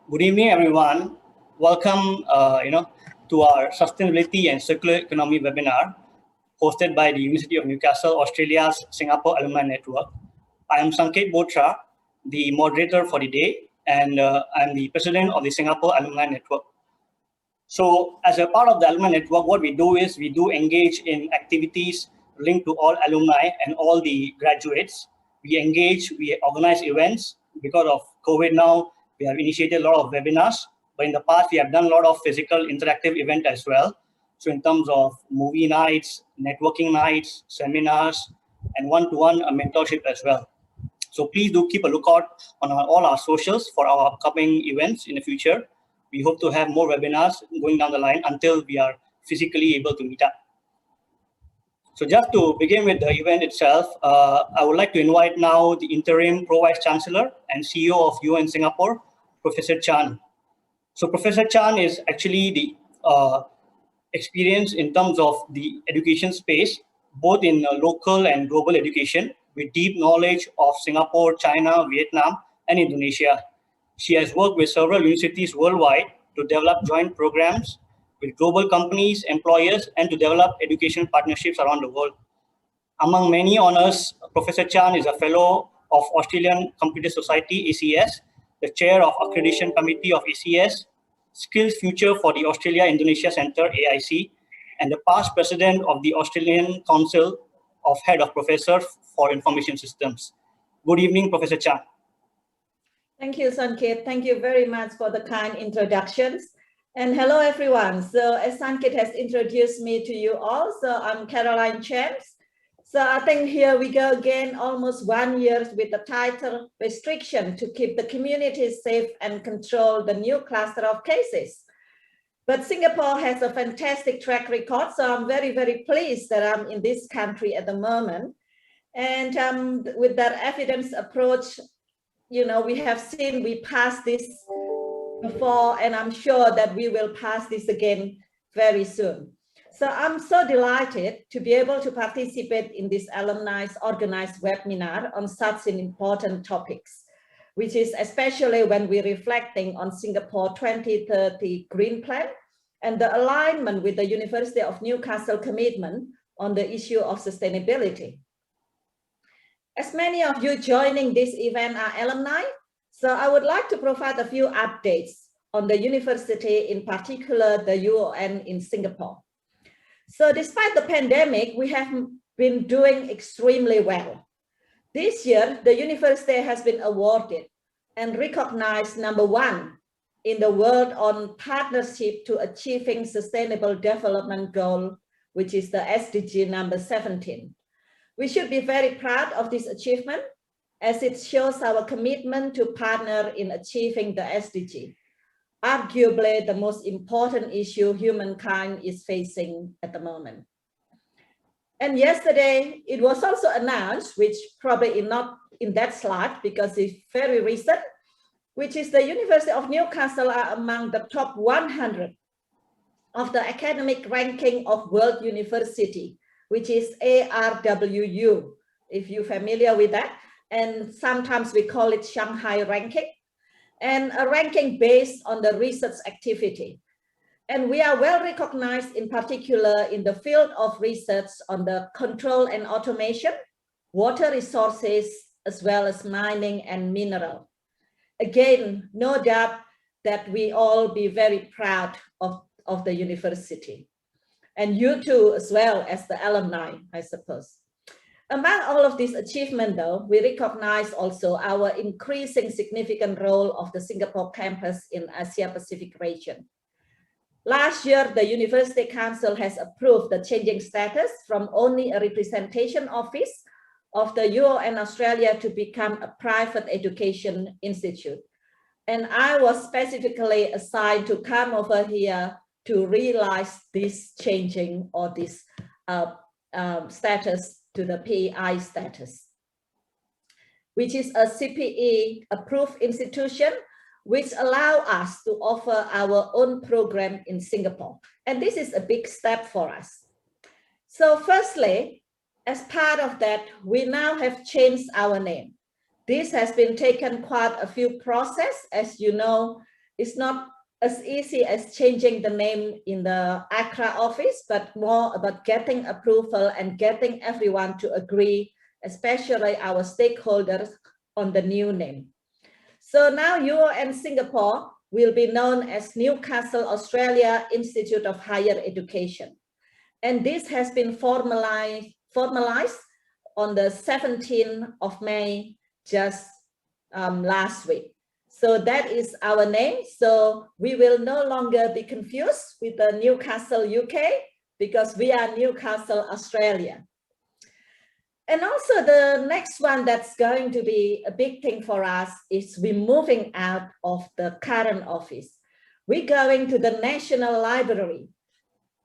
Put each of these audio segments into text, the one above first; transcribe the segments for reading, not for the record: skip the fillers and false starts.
Good evening, everyone. Welcome, to our Sustainability and Circular Economy webinar hosted by the University of Newcastle, Australia's Singapore Alumni Network. I am Sanket Botra, the moderator for the day, and I'm the president of the Singapore Alumni Network. So, as a part of the Alumni Network, what we do is we do engage in activities linked to all alumni and all the graduates. We engage, we organize events. Because of COVID now, we have initiated a lot of webinars, but in the past, we have done a lot of physical interactive event as well. So in terms of movie nights, networking nights, seminars, and one-to-one mentorship as well. So please do keep a lookout on all our socials for our upcoming events in the future. We hope to have more webinars going down the line until we are physically able to meet up. So just to begin with the event itself, I would like to invite now the interim Pro-Vice Chancellor and CEO of UN Singapore, Professor Chan. So Professor Chan is actually the experience in terms of the education space, both in local and global education, with deep knowledge of Singapore, China, Vietnam, and Indonesia. She has worked with several universities worldwide to develop joint programs with global companies, employers, and to develop education partnerships around the world. Among many honors, Professor Chan is a fellow of Australian Computer Society, ACS, the chair of Accreditation Committee of ACS, Skills Future for the Australia-Indonesia Centre, AIC, and the past president of the Australian Council of Head of Professors for Information Systems. Good evening, Professor Chan. Thank you, Sanket. Thank you very much for the kind introductions. And hello, everyone. So as Sanket has introduced me to you all, so I'm Caroline James. So I think here we go again, almost 1 year with the title Restriction to Keep the Community Safe and Control the New Cluster of Cases. But Singapore has a fantastic track record, so I'm very, very pleased that I'm in this country at the moment. And with that evidence approach, you know, we have seen we passed this before, and I'm sure that we will pass this again very soon. So I'm so delighted to be able to participate in this alumni organized webinar on such an important topics, which is especially when we're reflecting on Singapore 2030 Green Plan and the alignment with the University of Newcastle commitment on the issue of sustainability. As many of you joining this event are alumni, so I would like to provide a few updates on the university, in particular the UN in Singapore. So despite the pandemic, we have been doing extremely well. This year, the university has been awarded and recognized #1 in the world on partnership to achieving Sustainable Development Goal, which is the SDG number 17. We should be very proud of this achievement as it shows our commitment to partner in achieving the SDG, arguably the most important issue humankind is facing at the moment. And yesterday, it was also announced, which probably is not in that slide because it's very recent, which is the University of Newcastle are among the top 100 of the academic ranking of World University, which is ARWU, if you're familiar with that. And sometimes we call it Shanghai ranking, and a ranking based on the research activity. And we are well recognized in particular in the field of research on the control and automation, water resources, as well as mining and mineral. Again, no doubt that we all be very proud of the university. And you too, as well as the alumni, I suppose. Among all of these achievements, though, we recognize also our increasing significant role of the Singapore campus in Asia-Pacific region. Last year, the University Council has approved the changing status from only a representation office of the UN Australia to become a private education institute. And I was specifically assigned to come over here to realize this changing or this status to the PEI status, which is a CPE approved institution, which allow us to offer our own program in Singapore. And this is a big step for us. So firstly, as part of that, we now have changed our name. This has been taken quite a few process. As you know, It's not as easy as changing the name in the Accra office, but more about getting approval and getting everyone to agree, especially our stakeholders, on the new name. So now UON Singapore will be known as Newcastle Australia Institute of Higher Education. And this has been formalized on the 17th of May, just last week. So that is our name. So we will no longer be confused with the Newcastle UK, because we are Newcastle Australia. And also the next one that's going to be a big thing for us is we're moving out of the current office. We're going to the National Library.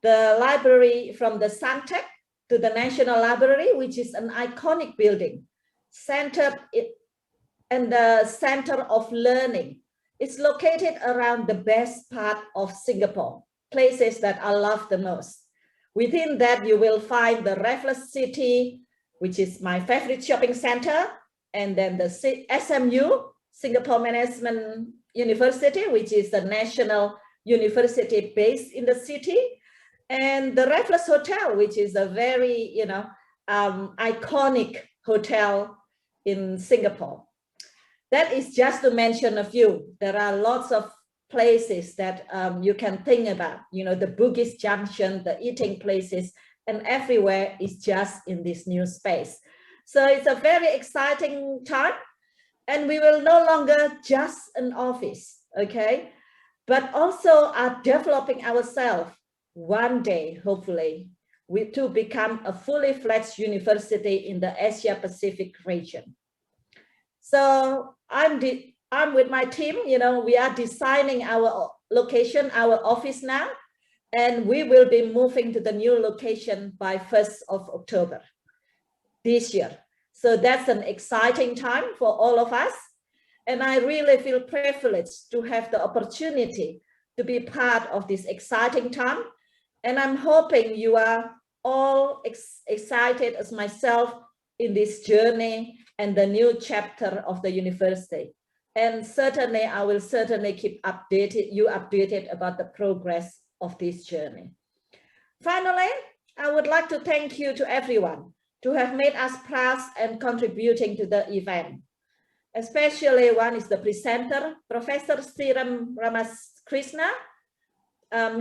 The library from the Suntec to the National Library, which is an iconic building, centered in the center of learning. It's located around the best part of Singapore, places that I love the most. Within that, you will find the Raffles City, which is my favorite shopping center, and then the SMU, Singapore Management University, which is the national university based in the city, and the Raffles Hotel, which is a very, iconic hotel in Singapore. That is just to mention a few. There are lots of places that you can think about, the Bugis Junction, the eating places, and everywhere is just in this new space. So it's a very exciting time, and we will no longer just an office, okay? But also are developing ourselves one day, hopefully, to become a fully fledged university in the Asia Pacific region. So I'm with my team, we are designing our location, our office now, and we will be moving to the new location by 1st of October this year. So that's an exciting time for all of us. And I really feel privileged to have the opportunity to be part of this exciting time. And I'm hoping you are all excited as myself in this journey and the new chapter of the university. And certainly, I will certainly keep you updated about the progress of this journey. Finally, I would like to thank you to everyone to have made us proud and contributing to the event. Especially one is the presenter, Professor Seeram Ramakhrisna.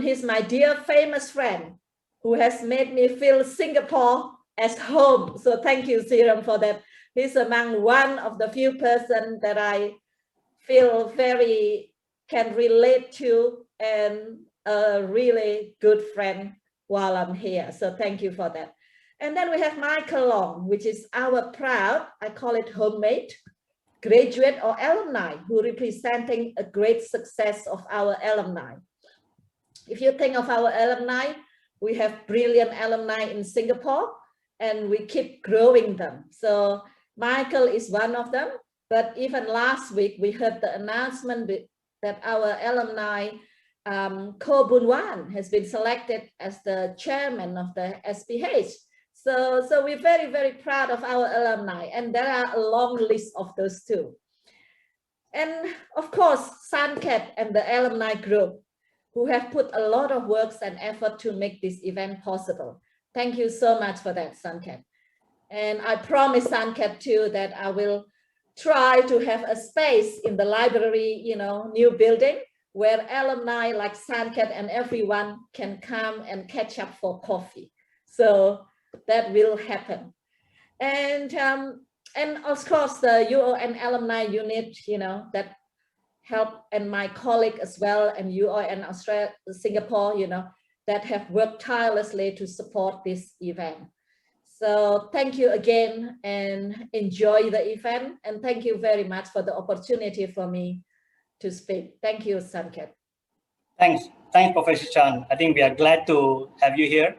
He's my dear famous friend who has made me feel Singapore as home. So thank you, Seeram, for that. He's among one of the few persons that I feel very can relate to, and a really good friend while I'm here. So thank you for that. And then we have Michael Long, which is our proud, I call it homemade, graduate or alumni who representing a great success of our alumni. If you think of our alumni, we have brilliant alumni in Singapore, and we keep growing them. So Michael is one of them. But even last week, we heard the announcement that our alumni, Ko Boon Wan, has been selected as the chairman of the SPH. So we're very, very proud of our alumni, and there are a long list of those too. And of course, Sanket and the alumni group, who have put a lot of work and effort to make this event possible. Thank you so much for that, Sanket. And I promise Sanket too that I will try to have a space in the library, new building, where alumni like Sanket and everyone can come and catch up for coffee. So that will happen. And of course, the UON alumni unit, that help, and my colleague as well, and UON Australia, Singapore, that have worked tirelessly to support this event. So thank you again, and enjoy the event. And thank you very much for the opportunity for me to speak. Thank you, Sanket. Thanks, Professor Chan. I think we are glad to have you here.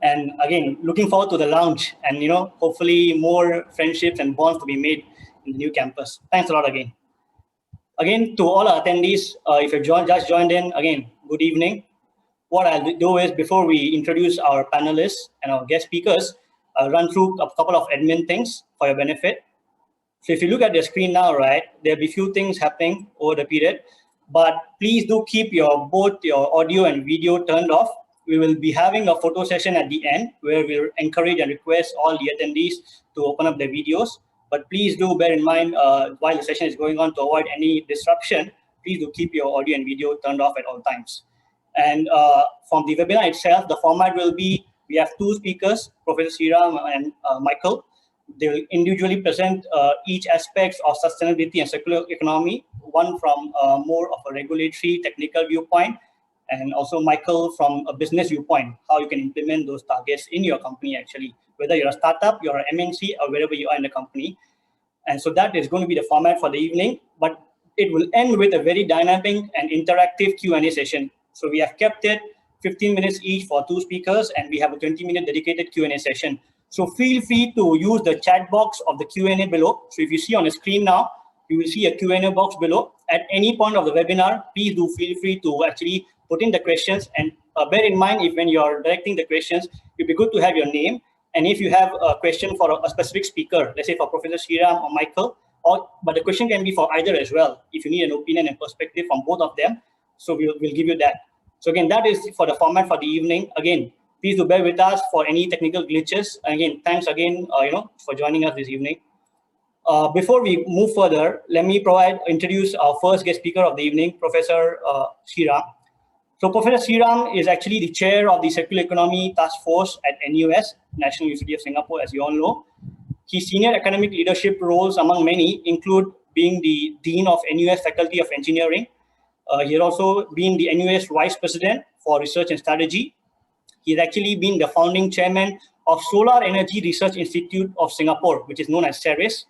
And again, looking forward to the launch, and hopefully more friendships and bonds to be made in the new campus. Thanks a lot again. Again, to all our attendees, if you've just joined in, again, good evening. What I'll do is, before we introduce our panelists and our guest speakers, I'll run through a couple of admin things for your benefit. So if you look at the screen now, right, there'll be few things happening over the period. but please do keep both your audio and video turned off. We will be having a photo session at the end where we'll encourage and request all the attendees to open up their videos. But please do bear in mind while the session is going on, to avoid any disruption, please do keep your audio and video turned off at all times. And from the webinar itself, the format will be, we have two speakers, Professor Seeram and Michael. They will individually present each aspects of sustainability and circular economy, one from more of a regulatory technical viewpoint, and also Michael from a business viewpoint, how you can implement those targets in your company actually, whether you're a startup, you're an MNC, or wherever you are in the company. And so that is going to be the format for the evening, but it will end with a very dynamic and interactive Q&A session. So we have kept it 15 minutes each for two speakers, and we have a 20-minute dedicated Q&A session. So feel free to use the chat box of the Q&A below. So if you see on the screen now, you will see a Q&A box below. At any point of the webinar, please do feel free to actually put in the questions, and bear in mind, if when you're directing the questions, it'd be good to have your name. And if you have a question for a specific speaker, let's say for Professor Seeram or Michael, but the question can be for either as well, if you need an opinion and perspective from both of them. So we'll give you that. So again, that is for the format for the evening. Again, please do bear with us for any technical glitches. And again, thanks again, for joining us this evening. Before we move further, let me introduce our first guest speaker of the evening, Professor Seeram. So Professor Seeram is actually the chair of the Circular Economy Task Force at NUS, National University of Singapore, as you all know. His senior academic leadership roles, among many, include being the Dean of NUS Faculty of Engineering. He has also been the NUS Vice President for Research and Strategy. He's actually been the founding chairman of Solar Energy Research Institute of Singapore, which is known as CERIS.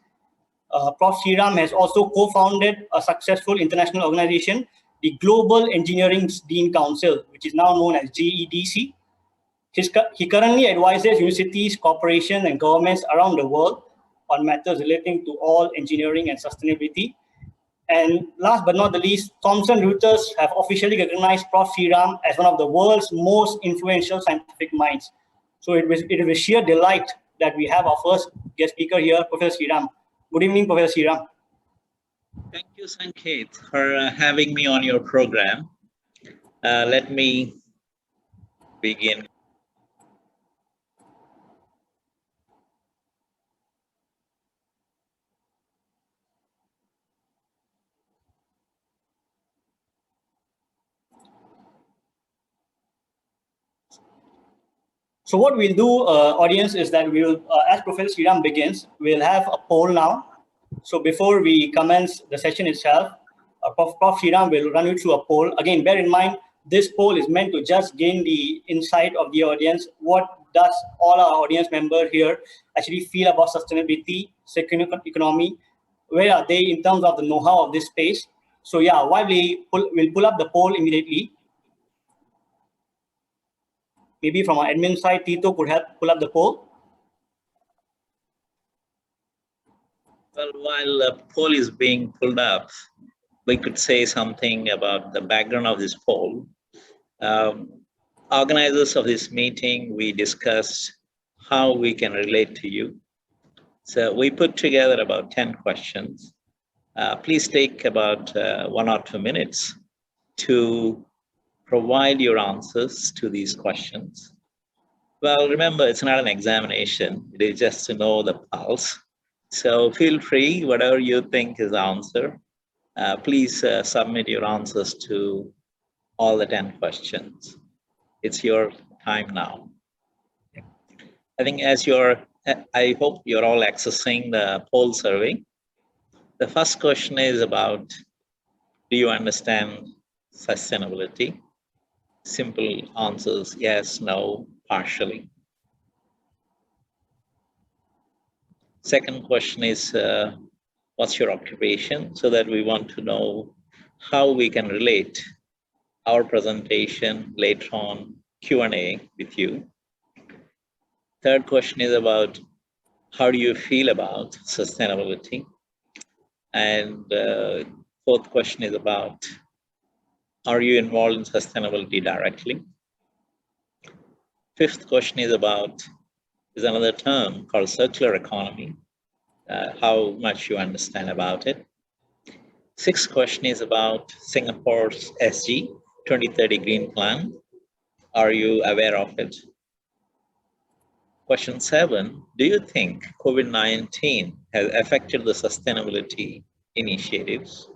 Prof. Seeram has also co-founded a successful international organization, the Global Engineering Dean Council, which is now known as GEDC. He currently advises universities, corporations, and governments around the world on matters relating to all engineering and sustainability. And last but not the least, Thomson Reuters have officially recognized Prof. Seeram as one of the world's most influential scientific minds. So it is a sheer delight that we have our first guest speaker here, Professor Seeram. Good evening, Professor Seeram. Thank you, Sanket, for having me on your program. Let me begin. So what we'll do, audience, is that we'll, as Professor Seeram begins, we'll have a poll now. So before we commence the session itself, Prof. Seeram will run you through a poll. Again, bear in mind, this poll is meant to just gain the insight of the audience. What does all our audience members here actually feel about sustainability, circular economy? Where are they in terms of the know-how of this space? So yeah, while we'll pull up the poll immediately. Maybe from our admin side, Tito could help pull up the poll. Well, while the poll is being pulled up, we could say something about the background of this poll. Organizers of this meeting, we discussed how we can relate to you. So we put together about 10 questions. Please take about 1 or 2 minutes to provide your answers to these questions. Well, remember, it's not an examination. It is just to know the pulse. So feel free, whatever you think is the answer, please submit your answers to all the 10 questions. It's your time now. I think I hope you're all accessing the poll survey. The first question is about, do you understand sustainability? Simple answers, yes, no, partially. Second question is, what's your occupation? So that we want to know how we can relate our presentation later on Q&A with you. Third question is about, how do you feel about sustainability? And fourth question is about, are you involved in sustainability directly? Fifth question is another term called circular economy, how much you understand about it. Sixth question is about Singapore's SG 2030 Green Plan. Are you aware of it? Question 7, do you think COVID-19 has affected the sustainability initiatives,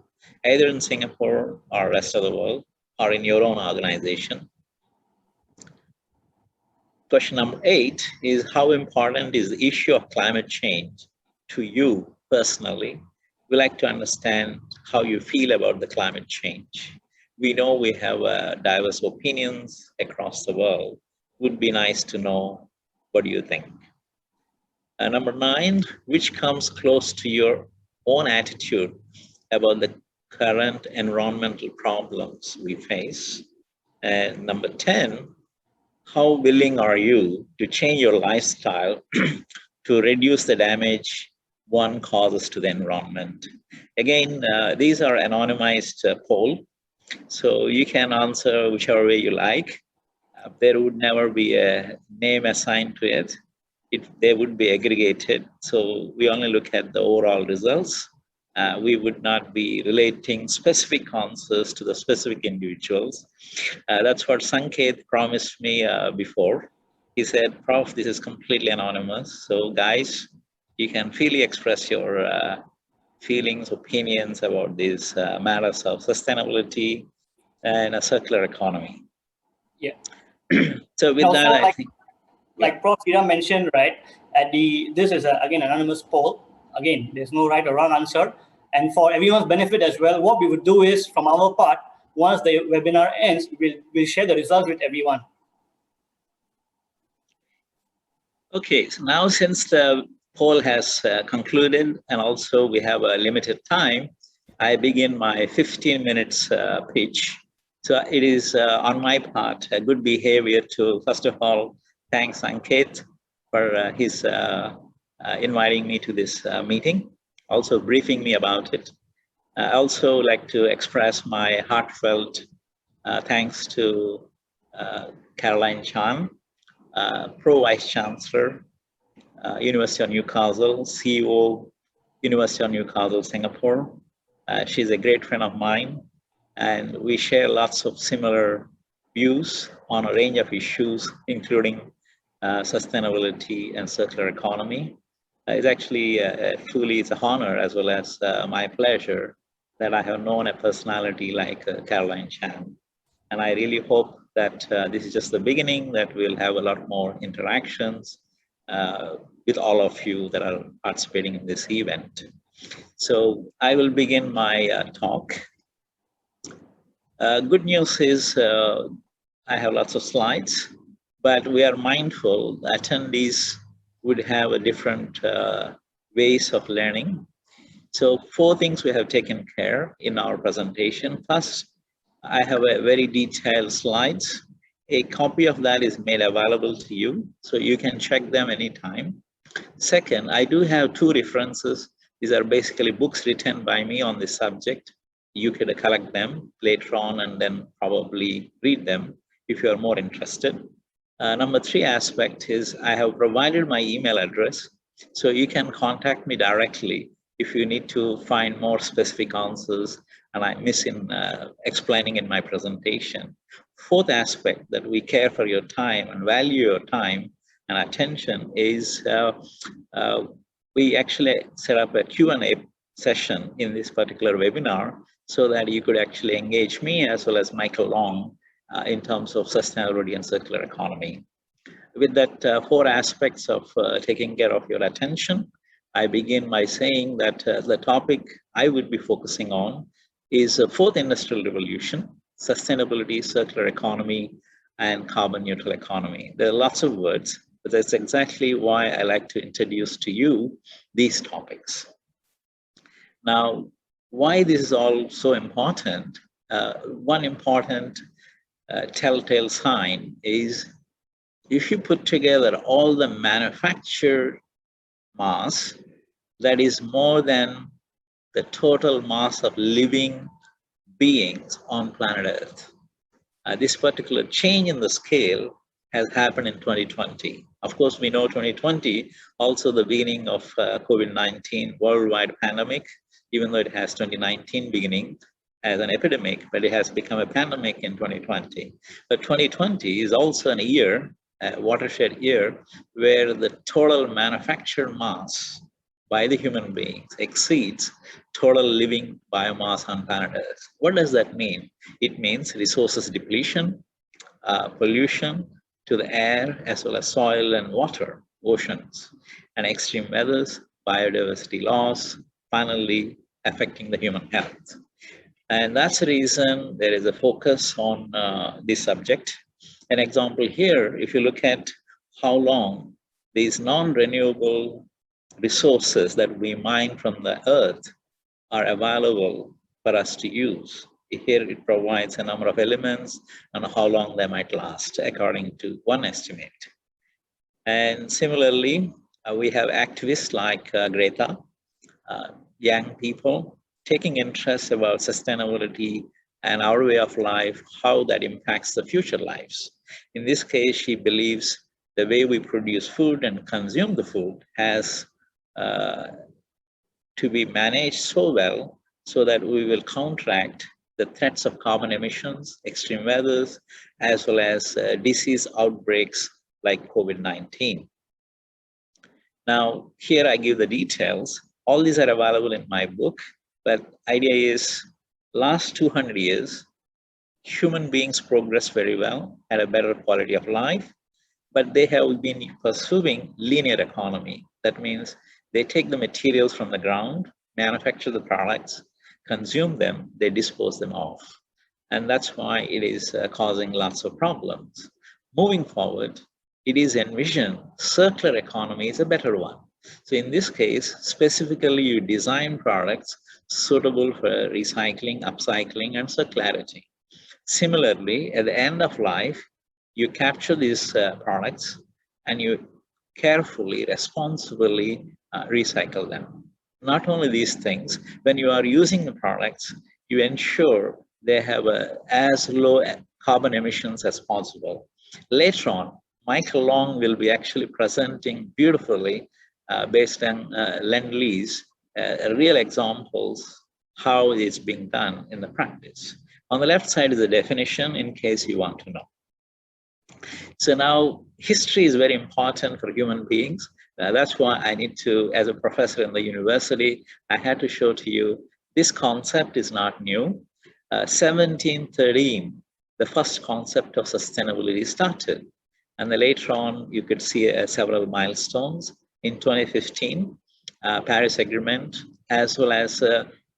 either in Singapore or rest of the world, or in your own organization? Question number 8 is, how important is the issue of climate change to you personally? We like to understand how you feel about the climate change. We know we have diverse opinions across the world. Would be nice to know, what do you think? Number 9, which comes close to your own attitude about the current environmental problems we face? And number 10, how willing are you to change your lifestyle to reduce the damage one causes to the environment? Again, these are anonymized poll, so you can answer whichever way you like. There would never be a name assigned to it. They would be aggregated, so we only look at the overall results. We would not be relating specific answers to the specific individuals. That's what Sanket promised me before. He said, Prof, this is completely anonymous. So guys, you can freely express your feelings, opinions about these matters of sustainability and a circular economy. Yeah. So with also, that, I think, like Prof. Seeram mentioned, right? This is again an anonymous poll. Again, there's no right or wrong answer. And for everyone's benefit as well, what we would do is, from our part, once the webinar ends, we'll share the results with everyone. Okay, so now since the poll has concluded and also we have a limited time, I begin my 15 minutes pitch. So it is on my part a good behavior to, first of all, thank Sanket for his inviting me to this meeting, also briefing me about it. I also like to express my heartfelt thanks to Caroline Chan, Pro Vice Chancellor, University of Newcastle, CEO, University of Newcastle, Singapore. She's a great friend of mine, and we share lots of similar views on a range of issues, including sustainability and circular economy. It's actually truly it's an honor as well as my pleasure that I have known a personality like Caroline Chan. And I really hope that this is just the beginning, that we'll have a lot more interactions with all of you that are participating in this event. So I will begin my talk. Good news is I have lots of slides, but we are mindful that attendees would have a different ways of learning. So 4 things we have taken care in our presentation. First, I have a very detailed slides. A copy of that is made available to you, so you can check them anytime. Second, I do have 2 references. These are basically books written by me on this subject. You could collect them later on and then probably read them if you are more interested. Number 3 aspect is I have provided my email address, so you can contact me directly if you need to find more specific answers and I miss in explaining in my presentation. 4th aspect that we care for your time and value your time and attention is we actually set up a Q&A session in this particular webinar so that you could actually engage me as well as Michael Long in terms of sustainability and circular economy. With that 4 aspects of taking care of your attention, I begin by saying that the topic I would be focusing on is the 4th industrial revolution, sustainability, circular economy, and carbon neutral economy. There are lots of words, but that's exactly why I like to introduce to you these topics. Now, why this is all so important? One important telltale sign is if you put together all the manufactured mass, that is more than the total mass of living beings on planet Earth. This particular change in the scale has happened in 2020. Of course, we know 2020, also the beginning of COVID-19 worldwide pandemic, even though it has 2019 beginning as an epidemic, but it has become a pandemic in 2020. But 2020 is also a year, a watershed year, where the total manufactured mass by the human beings exceeds total living biomass on planet Earth. What does that mean? It means resources depletion, pollution to the air, as well as soil and water, oceans, and extreme weathers, biodiversity loss, finally affecting the human health. And that's the reason there is a focus on this subject. An example here, if you look at how long these non-renewable resources that we mine from the earth are available for us to use. Here it provides a number of elements and how long they might last, according to one estimate. And similarly, we have activists like Greta, young people taking interest about sustainability and our way of life, how that impacts the future lives. In this case, she believes the way we produce food and consume the food has to be managed so well so that we will counteract the threats of carbon emissions, extreme weathers, as well as disease outbreaks like COVID-19. Now, here I give the details. All these are available in my book, but idea is last 200 years, human beings progressed very well, had a better quality of life, but they have been pursuing linear economy. That means they take the materials from the ground, manufacture the products, consume them, they dispose them off. And that's why it is causing lots of problems. Moving forward, it is envisioned circular economy is a better one. So in this case, specifically you design products suitable for recycling, upcycling, and circularity. Similarly, at the end of life, you capture these products and you carefully, responsibly recycle them. Not only these things, when you are using the products, you ensure they have as low carbon emissions as possible. Later on, Michael Long will be actually presenting beautifully based on Lenny's real examples how it's being done in the practice. On the left side is the definition in case you want to know. So now history is very important for human beings. That's why I need to, as a professor in the university, I had to show to you this concept is not new. 1713, the first concept of sustainability started. And then later on, you could see several milestones. In 2015, Paris Agreement, as well as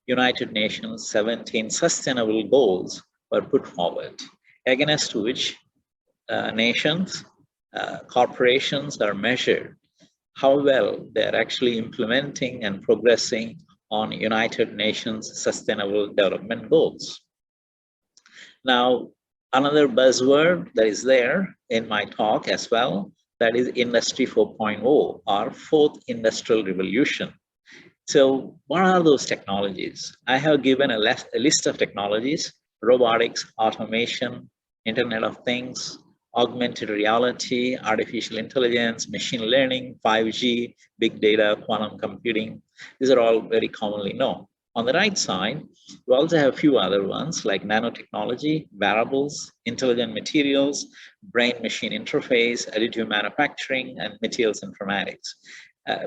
United Nations 17 sustainable goals were put forward, against which nations, corporations are measured how well they're actually implementing and progressing on United Nations Sustainable Development Goals. Now, another buzzword that is there in my talk as well, that is Industry 4.0 or Fourth Industrial Revolution. So what are those technologies? I have given a list of technologies: robotics, automation, Internet of Things, augmented reality, artificial intelligence, machine learning, 5G, big data, quantum computing. These are all very commonly known. On the right side, we also have a few other ones like nanotechnology, wearables, intelligent materials, brain-machine interface, additive manufacturing, and materials informatics.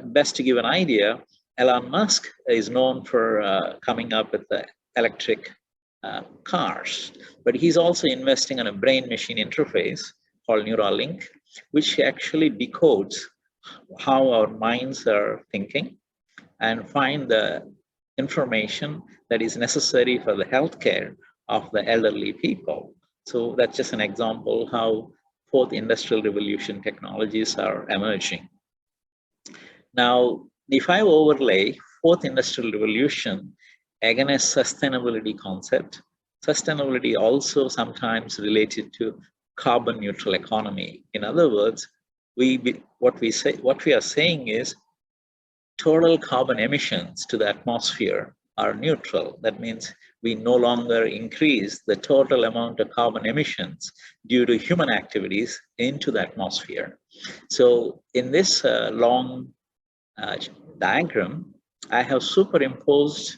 Best to give an idea, Elon Musk is known for coming up with the electric cars, but he's also investing in a brain-machine interface called Neuralink, which actually decodes how our minds are thinking and find the information that is necessary for the healthcare of the elderly people. So that's just an example how fourth industrial revolution technologies are emerging. Now, if I overlay fourth industrial revolution against sustainability concept, sustainability also sometimes related to carbon neutral economy. In other words, what we are saying is total carbon emissions to the atmosphere are neutral. That means we no longer increase the total amount of carbon emissions due to human activities into the atmosphere. So in this long diagram, I have superimposed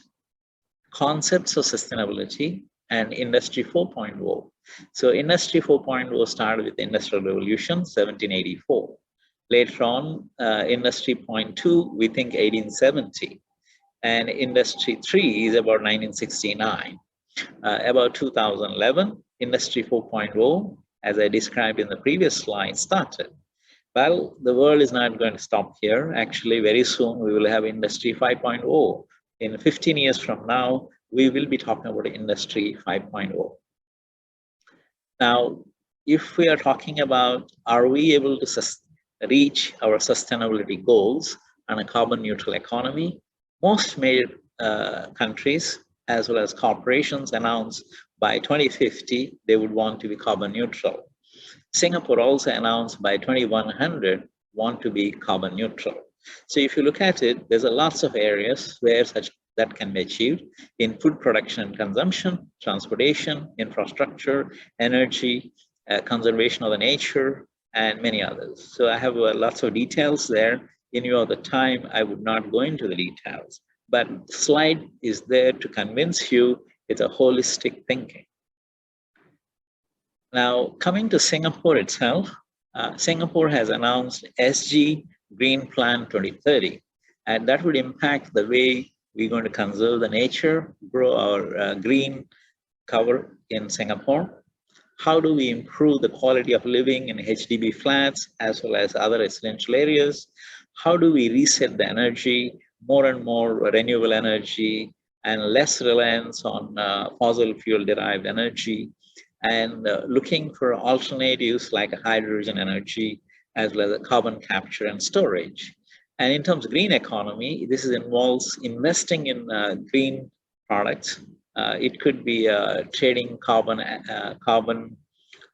concepts of sustainability and Industry 4.0. So Industry 4.0 started with the Industrial Revolution, 1784. Later on, Industry 0.2, we think 1870. And Industry 3 is about 1969. About 2011, Industry 4.0, as I described in the previous slide, started. Well, the world is not going to stop here. Actually, very soon we will have Industry 5.0. In 15 years from now, we will be talking about Industry 5.0. Now, if we are talking about, are we able to reach our sustainability goals on a carbon neutral economy? Most major countries, as well as corporations, announce by 2050, they would want to be carbon neutral. Singapore also announced by 2100 want to be carbon neutral. So if you look at it, there's lots of areas where such that can be achieved in food production and consumption, transportation, infrastructure, energy, conservation of the nature, and many others. So I have lots of details there. In view of the time, I would not go into the details, but the slide is there to convince you it's a holistic thinking. Now, coming to Singapore itself, Singapore has announced SG Green Plan 2030, and that would impact the way we're going to conserve the nature, grow our green cover in Singapore. How do we improve the quality of living in HDB flats as well as other residential areas? How do we reset the energy, more and more renewable energy and less reliance on fossil fuel derived energy, and looking for alternatives like hydrogen energy as well as carbon capture and storage. And in terms of green economy, this involves investing in green products. It could be trading carbon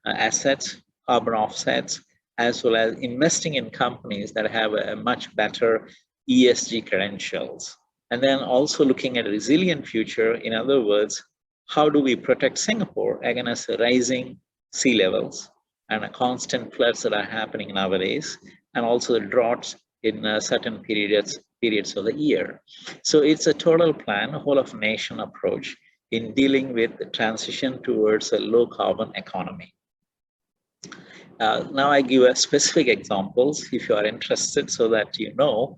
assets, carbon offsets, as well as investing in companies that have a much better ESG credentials. And then also looking at a resilient future. In other words, how do we protect Singapore against rising sea levels and constant floods that are happening nowadays, and also the droughts in certain periods of the year. So it's a total plan, a whole of nation approach in dealing with the transition towards a low carbon economy. Now I give specific examples if you are interested, so that you know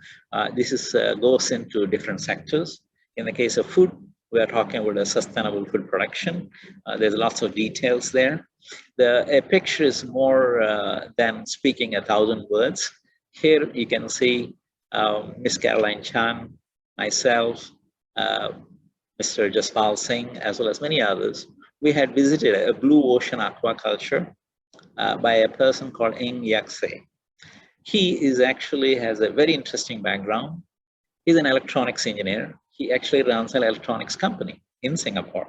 this goes into different sectors. In the case of food, we are talking about a sustainable food production. There's lots of details there. A picture is more than speaking 1,000 words. Here you can see Ms. Caroline Chan, myself, Mr. Jaspal Singh, as well as many others. We had visited a blue ocean aquaculture by a person called Ng Yakse. He has a very interesting background. He's an electronics engineer. He actually runs an electronics company in Singapore.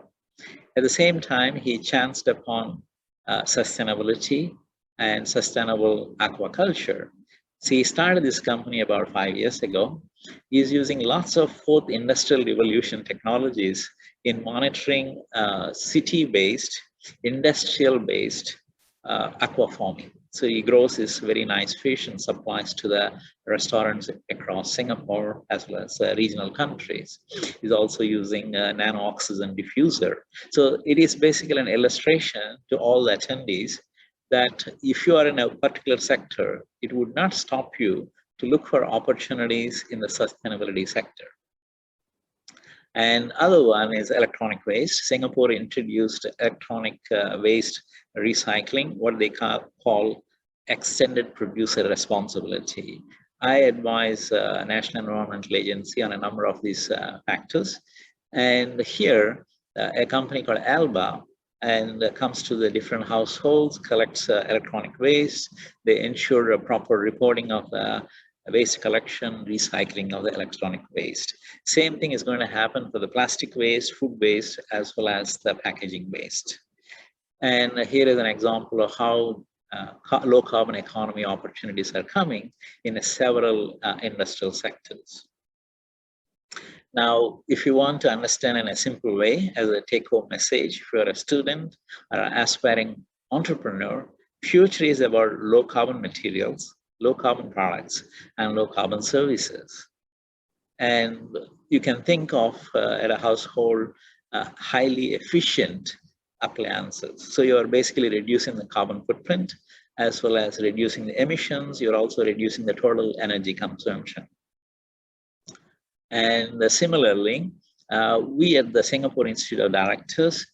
At the same time, he chanced upon sustainability and sustainable aquaculture. So he started this company about 5 years ago. He's using lots of fourth industrial revolution technologies in monitoring city-based, industrial-based aquafarming. So he grows this very nice fish and supplies to the restaurants across Singapore as well as regional countries. He's also using nano oxygen diffuser. So it is basically an illustration to all the attendees that if you are in a particular sector, it would not stop you to look for opportunities in the sustainability sector. And other one is electronic waste. Singapore introduced electronic waste recycling, what they call extended producer responsibility. I advise National Environmental Agency on a number of these factors. And here, a company called Alba comes to the different households, collects electronic waste. They ensure a proper reporting of waste collection, recycling of the electronic waste. Same thing is going to happen for the plastic waste, food waste, as well as the packaging waste. And here is an example of how low carbon economy opportunities are coming in several industrial sectors. Now, if you want to understand in a simple way as a take-home message, if you're a student or an aspiring entrepreneur, future is about low carbon materials, low carbon products, and low carbon services. And you can think of at a household highly efficient appliances. So you're basically reducing the carbon footprint as well as reducing the emissions. You're also reducing the total energy consumption. And similarly, we at the Singapore Institute of Directors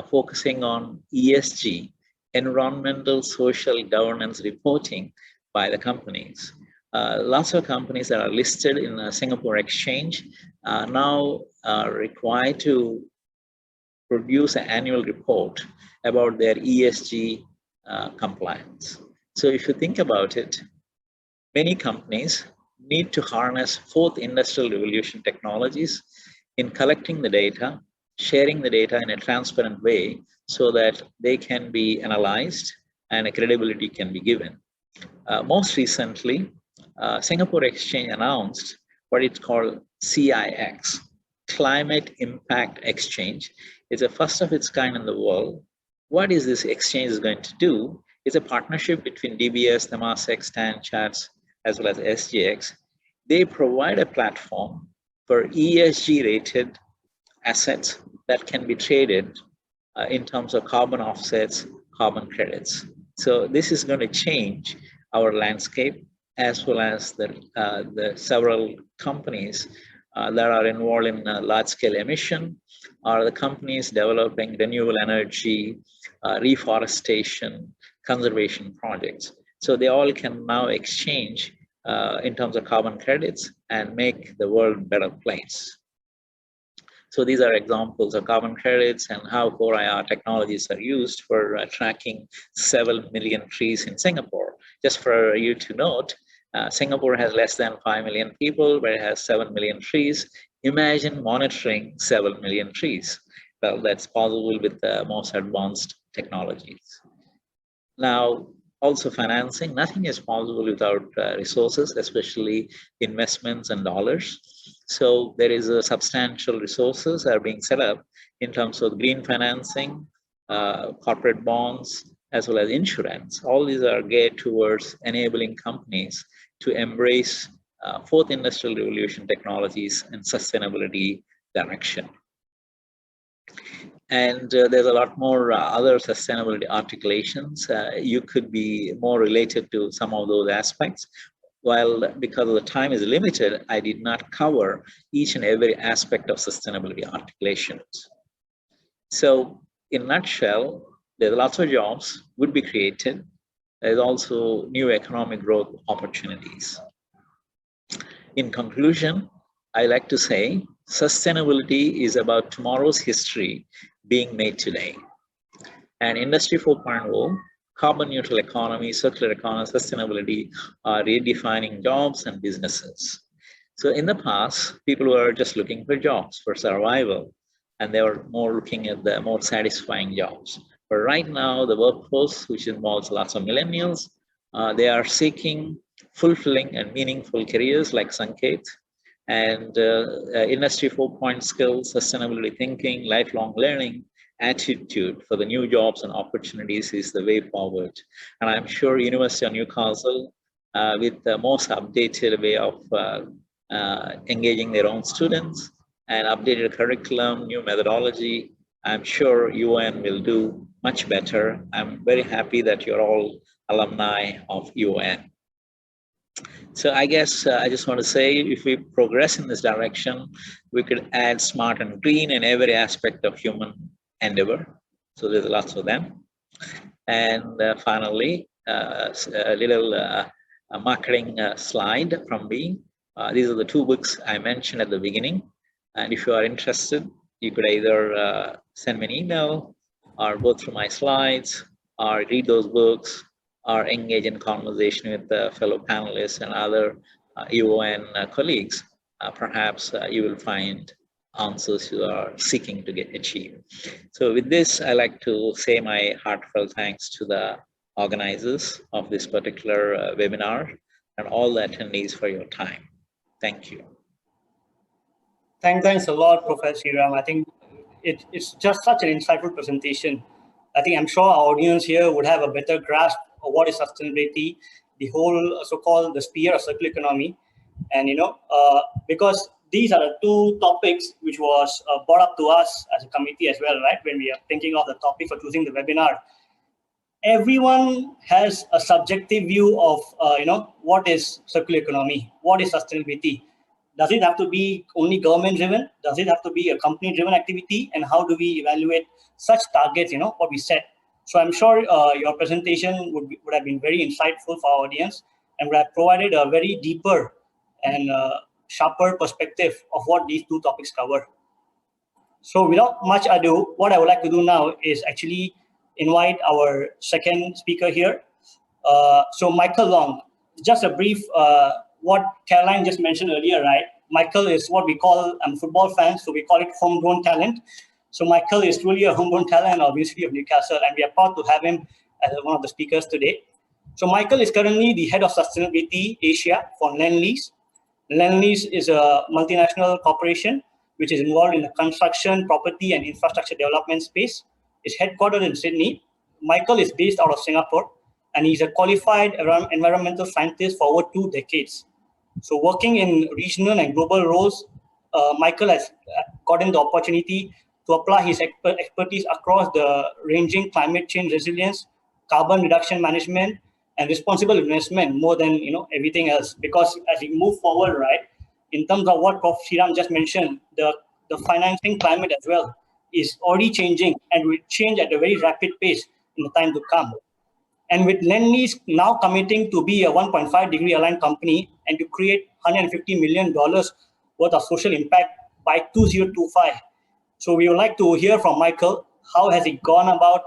focusing on ESG, environmental, social governance reporting by the companies. Lots of companies that are listed in the Singapore Exchange are now required to produce an annual report about their ESG compliance. So if you think about it, many companies need to harness fourth industrial revolution technologies in collecting the data, sharing the data in a transparent way so that they can be analyzed and a credibility can be given. Most recently, Singapore Exchange announced what it's called CIX, Climate Impact Exchange. It's the first of its kind in the world. What is this exchange is going to do? It's a partnership between DBS, Temasek, StanCharts, as well as SGX. They provide a platform for ESG rated assets that can be traded in terms of carbon offsets, carbon credits. So this is going to change our landscape, as well as the several companies that are involved in large-scale emission, or the companies developing renewable energy, reforestation, conservation projects. So they all can now exchange in terms of carbon credits and make the world a better place. So these are examples of carbon credits and how 4IR technologies are used for tracking 7 million trees in Singapore. Just for you to note, Singapore has less than 5 million people, but it has 7 million trees. Imagine monitoring 7 million trees. Well, that's possible with the most advanced technologies. Now, also financing, nothing is possible without resources, especially investments and dollars. So there is a substantial resources are being set up in terms of green financing, corporate bonds, as well as insurance. All these are geared towards enabling companies to embrace fourth industrial revolution technologies and sustainability direction. And there's a lot more other sustainability articulations. You could be more related to some of those aspects. While because of the time is limited, I did not cover each and every aspect of sustainability articulations. So in a nutshell, there's lots of jobs would be created. There's also new economic growth opportunities. In conclusion, I like to say sustainability is about tomorrow's history being made today. And Industry 4.0, carbon neutral economy, circular economy, sustainability are redefining jobs and businesses. So in the past, people were just looking for jobs for survival, and they were more looking at the more satisfying jobs. But right now, the workforce, which involves lots of millennials, they are seeking fulfilling and meaningful careers like Sanket, and Industry 4.0 skills, sustainability thinking, lifelong learning, attitude for the new jobs and opportunities is the way forward. And I'm sure University of Newcastle, with the most updated way of engaging their own students and updated curriculum, new methodology, I'm sure UON will do much better. I'm very happy that you're all alumni of UON. So I guess I just want to say, if we progress in this direction, we could add smart and green in every aspect of human endeavor. So there's lots of them. And finally, a little marketing slide from me. These are the two books I mentioned at the beginning. And if you are interested, you could either send me an email or go through my slides or read those books or engage in conversation with the fellow panelists and other UON colleagues. Perhaps you will find answers you are seeking to get achieved. So with this, I like to say my heartfelt thanks to the organizers of this particular webinar and all the attendees for your time. Thank you. Thanks a lot, Professor Seeram. I think it's just such an insightful presentation. I'm sure our audience here would have a better grasp of what is sustainability the whole so-called the sphere of circular economy. And because these are the two topics which was brought up to us as a committee as well, right? When we are thinking of the topic for choosing the webinar, everyone has a subjective view of what is circular economy, what is sustainability. Does it have to be only government driven? Does it have to be a company driven activity? And how do we evaluate such targets, what we set? So I'm sure your presentation would have been very insightful for our audience and would have provided a very deeper and sharper perspective of what these two topics cover. So without much ado, what I would like to do now is actually invite our second speaker here. So Michael Long, just a brief, what Caroline just mentioned earlier, right? Michael is what we call, I'm a football fan, so we call it homegrown talent. So Michael is truly a homegrown talent of the University of Newcastle, and we are proud to have him as one of the speakers today. So Michael is currently the head of sustainability Asia for Lenny's. Lenny's is a multinational corporation which is involved in the construction, property, and infrastructure development space. It's headquartered in Sydney. Michael is based out of Singapore, and he's a qualified environmental scientist for over 2 decades. So working in regional and global roles, Michael has gotten the opportunity to apply his expertise across the ranging climate change resilience, carbon reduction management, and responsible investment more than everything else. Because as we move forward, right, in terms of what Prof. Seeram just mentioned, the financing climate as well is already changing and will change at a very rapid pace in the time to come. And with Lenny's now committing to be a 1.5 degree aligned company and to create $150 million worth of social impact by 2025. So we would like to hear from Michael, how has he gone about,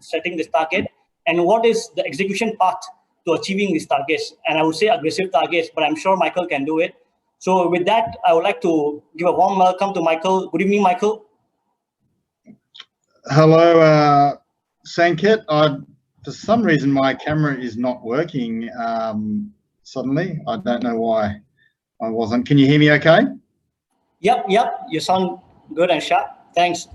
setting this target, and what is the execution path to achieving these targets? And I would say aggressive targets, but I'm sure Michael can do it. So with that, I would like to give a warm welcome to Michael. Good evening, Michael. Hello, Sanket. For some reason, my camera is not working suddenly. I don't know why I wasn't. Can you hear me okay? Yep. You sound good and sharp. Thanks.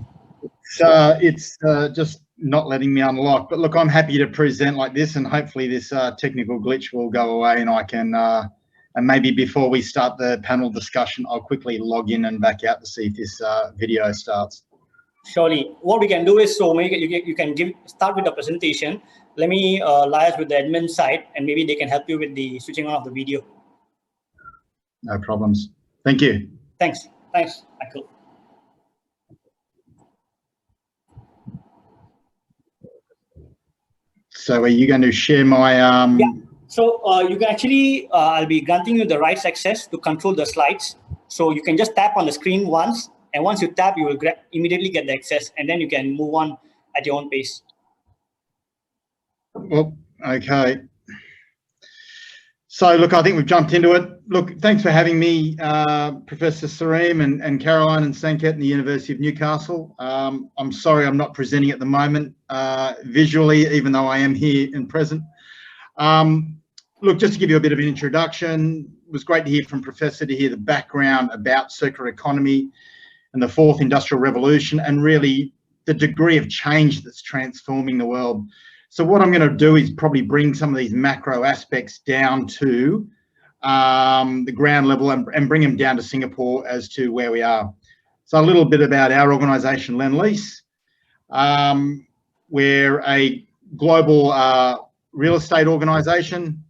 It's just not letting me unlock. But look, I'm happy to present like this, and hopefully this technical glitch will go away, and I can, and maybe before we start the panel discussion, I'll quickly log in and back out to see if this video starts. Surely. What we can do is, so maybe you can start with the presentation. Let me liaise with the admin side, and maybe they can help you with the switching on of the video. No problems. Thank you. Thanks, Michael. So are you going to share my... Yeah. So you can actually, I'll be granting you the rights access to control the slides. So you can just tap on the screen once, and once you tap, you will immediately get the access, and then you can move on at your own pace. Well, okay. So look, I think we've jumped into it. Look, thanks for having me, Professor Seeram and Caroline and Sanket and the University of Newcastle. I'm sorry I'm not presenting at the moment visually, even though I am here and present. Look, just to give you a bit of an introduction, it was great to hear from Professor, to hear the background about circular economy and the fourth industrial revolution, and really the degree of change that's transforming the world. So what I'm going to do is probably bring some of these macro aspects down to the ground level and bring them down to Singapore as to where we are. So a little bit about our organisation, Lend-Lease. We're a global real estate organisation.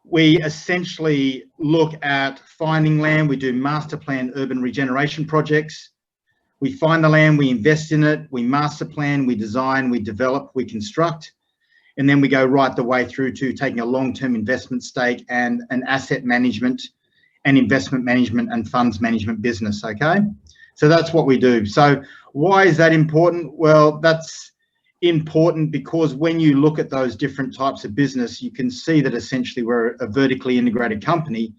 We essentially look at finding land. We do master plan urban regeneration projects. We find the land, we invest in it, we master plan, we design, we develop, we construct, and then we go right the way through to taking a long-term investment stake and an asset management and investment management and funds management business, okay? So that's what we do. So why is that important? Well, that's important because when you look at those different types of business, you can see that essentially we're a vertically integrated company.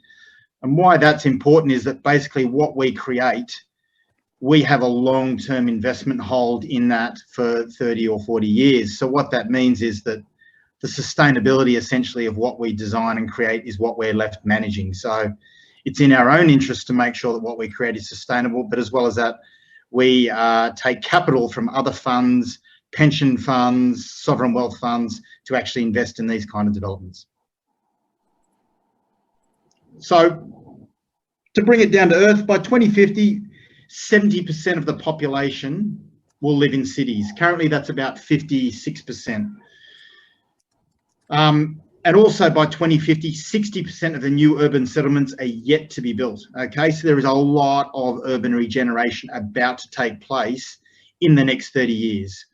And why that's important is that basically what we create, we have a long-term investment hold in that for 30 or 40 years. So what that means is that the sustainability essentially of what we design and create is what we're left managing. So it's in our own interest to make sure that what we create is sustainable, but as well as that, we take capital from other funds, pension funds, sovereign wealth funds, to actually invest in these kind of developments. So to bring it down to earth, by 2050, 70% of the population will live in cities. Currently, that's about 56%. And also by 2050, 60% of the new urban settlements are yet to be built. Okay, so there is a lot of urban regeneration about to take place in the next 30 years.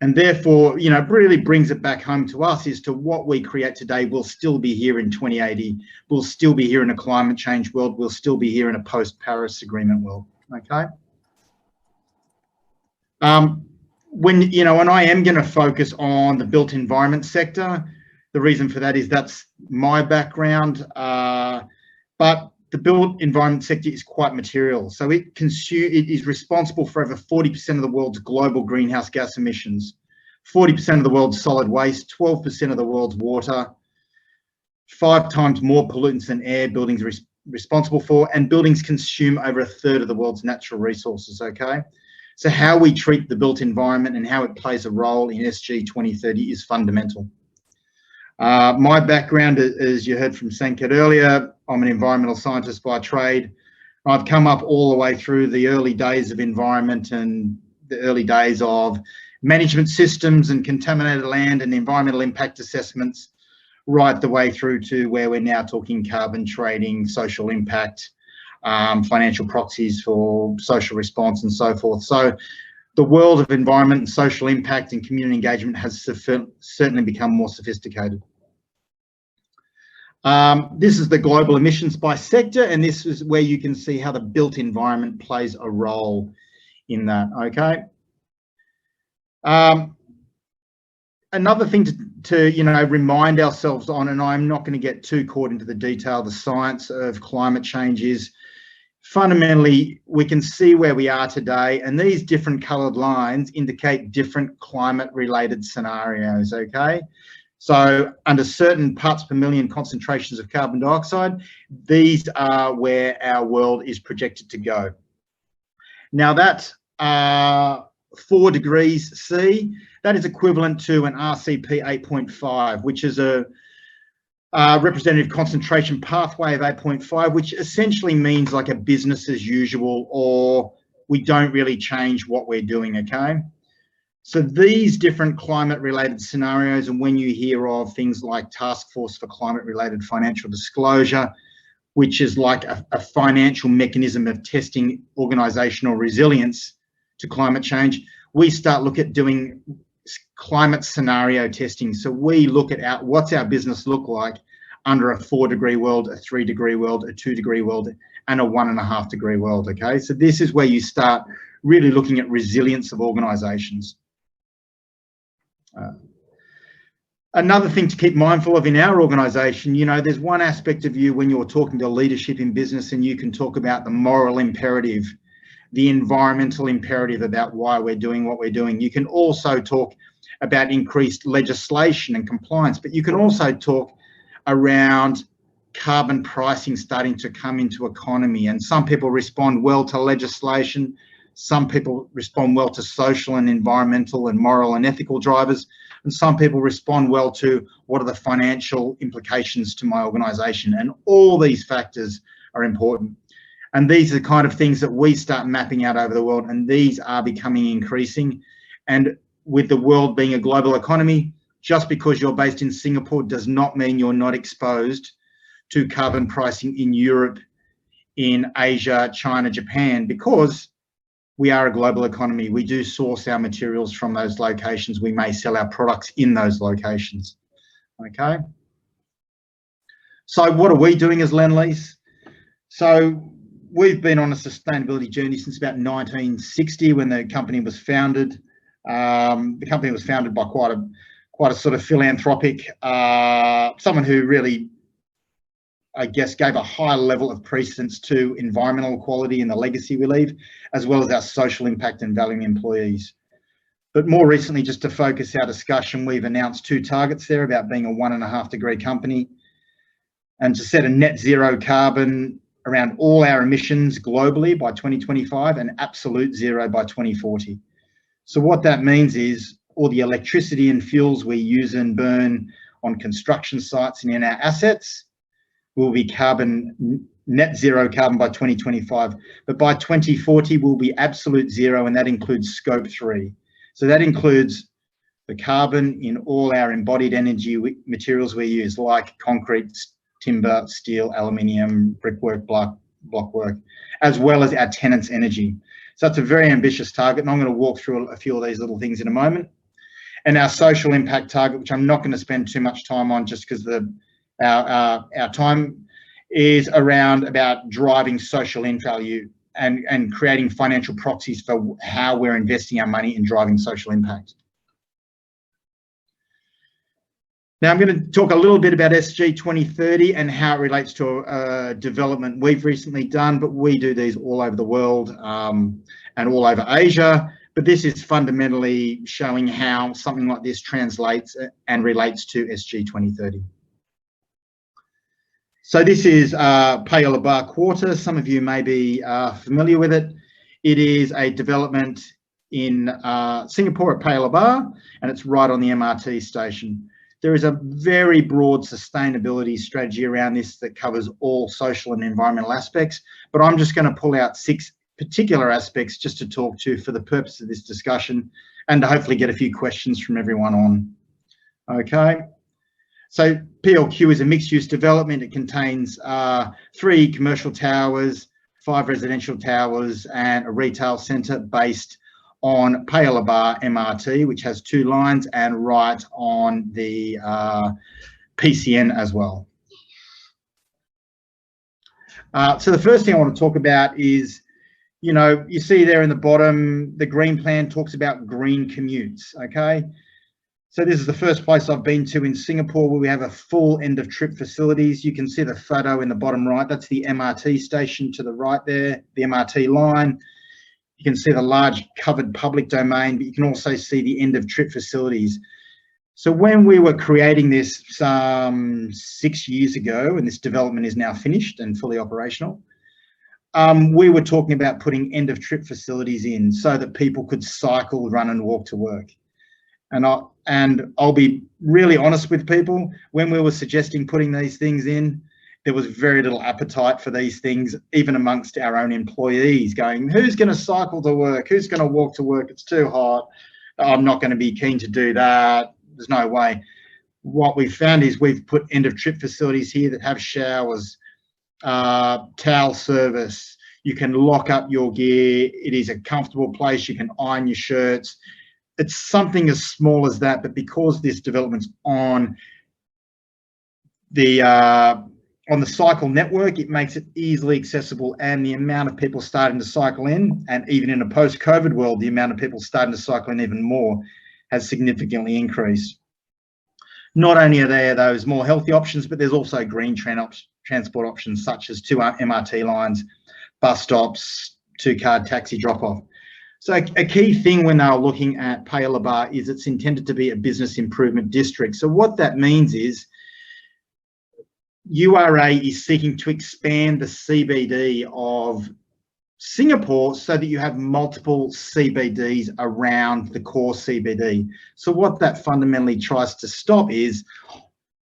And therefore, you know, it really brings it back home to us as to what we create today will still be here in 2080. We'll still be here in a climate change world. We'll still be here in a post-Paris Agreement world. Okay. When I am going to focus on the built environment sector, the reason for that is that's my background. But the built environment sector is quite material. So it is responsible for over 40% of the world's global greenhouse gas emissions, 40% of the world's solid waste, 12% of the world's water, 5 times more pollutants than air buildings are responsible for, and buildings consume over 1/3 of the world's natural resources, okay? So how we treat the built environment and how it plays a role in SG 2030 is fundamental. My background, as you heard from Sanket earlier, I'm an environmental scientist by trade. I've come up all the way through the early days of environment and the early days of management systems and contaminated land and environmental impact assessments, right the way through to where we're now talking carbon trading, social impact, financial proxies for social response and so forth. So the world of environment and social impact and community engagement has certainly become more sophisticated. This is the global emissions by sector, and this is where you can see how the built environment plays a role in that, okay? Another thing to remind ourselves on, and I'm not going to get too caught into the detail, the science of climate change is fundamentally we can see where we are today, and these different coloured lines indicate different climate-related scenarios, okay? So under certain parts per million concentrations of carbon dioxide, these are where our world is projected to go. Now that 4 degrees C, that is equivalent to an RCP 8.5, which is a representative concentration pathway of 8.5, which essentially means like a business as usual, or we don't really change what we're doing, okay? So these different climate-related scenarios, and when you hear of things like Task Force for Climate-Related Financial Disclosure, which is like a financial mechanism of testing organisational resilience to climate change, we start look at doing climate scenario testing. So we look at what's our business look like under a 4-degree world, a 3-degree world, a 2-degree world, and a 1.5-degree world, okay? So this is where you start really looking at resilience of organisations. Another thing to keep mindful of in our organisation, there's one aspect of you when you're talking to leadership in business, and you can talk about the moral imperative, the environmental imperative about why we're doing what we're doing. You can also talk about increased legislation and compliance, but you can also talk around carbon pricing starting to come into economy. And some people respond well to legislation. Some people respond well to social and environmental and moral and ethical drivers. And some people respond well to what are the financial implications to my organisation. And all these factors are important. And these are the kind of things that we start mapping out over the world, and these are becoming increasing. And with the world being a global economy, just because you're based in Singapore does not mean you're not exposed to carbon pricing in Europe, in Asia, China, Japan, because we are a global economy. We do source our materials from those locations. We may sell our products in those locations, okay? So what are we doing as Lendlease? So we've been on a sustainability journey since about 1960 when the company was founded. The company was founded by quite a sort of philanthropic, someone who really, I guess, gave a high level of precedence to environmental equality and the legacy we leave, as well as our social impact and valuing employees. But more recently, just to focus our discussion, we've announced 2 targets there about being a 1.5-degree company and to set a net zero carbon around all our emissions globally by 2025 and absolute zero by 2040. So what that means is all the electricity and fuels we use and burn on construction sites and in our assets will be net zero carbon by 2025. But by 2040, we'll be absolute zero, and that includes scope 3. So that includes the carbon in all our embodied energy materials we use, like concrete, timber, steel, aluminium, brickwork, blockwork, as well as our tenants' energy. So that's a very ambitious target, and I'm going to walk through a few of these little things in a moment. And our social impact target, which I'm not going to spend too much time on just because our time is around about driving social end value and creating financial proxies for how we're investing our money in driving social impact. Now I'm going to talk a little bit about SG 2030 and how it relates to a development we've recently done, but we do these all over the world and all over Asia. But this is fundamentally showing how something like this translates and relates to SG 2030. So this is Paya Lebar Quarter. Some of you may be familiar with it. It is a development in Singapore at Paya Lebar, and it's right on the MRT station. There is a very broad sustainability strategy around this that covers all social and environmental aspects, but I'm just going to pull out 6 particular aspects just to talk to for the purpose of this discussion and to hopefully get a few questions from everyone on. Okay. So PLQ is a mixed-use development. It contains 3 commercial towers, 5 residential towers, and a retail centre based on Paya Lebar MRT, which has 2 lines, and right on the PCN as well. So the first thing I want to talk about is, you know, you see there in the bottom, the green plan talks about green commutes, okay? So this is the first place I've been to in Singapore where we have a full end of trip facilities. You can see the photo in the bottom right. That's the MRT station to the right there, the MRT line. You can see the large covered public domain, but you can also see the end of trip facilities. So when we were creating this some 6 years ago, and this development is now finished and fully operational, we were talking about putting end of trip facilities in so that people could cycle, run and walk to work. And I'll be really honest with people, when we were suggesting putting these things in, there was very little appetite for these things, even amongst our own employees, going, who's going to cycle to work? Who's going to walk to work? It's too hot. I'm not going to be keen to do that. There's no way. What we found is we've put end of trip facilities here that have showers, towel service. You can lock up your gear. It is a comfortable place. You can iron your shirts. It's something as small as that, but because this development's on the cycle network, it makes it easily accessible, and the amount of people starting to cycle in, and even in a post-COVID world, the amount of people starting to cycle in even more has significantly increased. Not only are there those more healthy options, but there's also green transport options such as 2 MRT lines, bus stops, 2-car taxi drop-off. So a key thing when they were looking at Paya Lebar is it's intended to be a business improvement district. So what that means is URA is seeking to expand the CBD of Singapore so that you have multiple CBDs around the core CBD. So what that fundamentally tries to stop is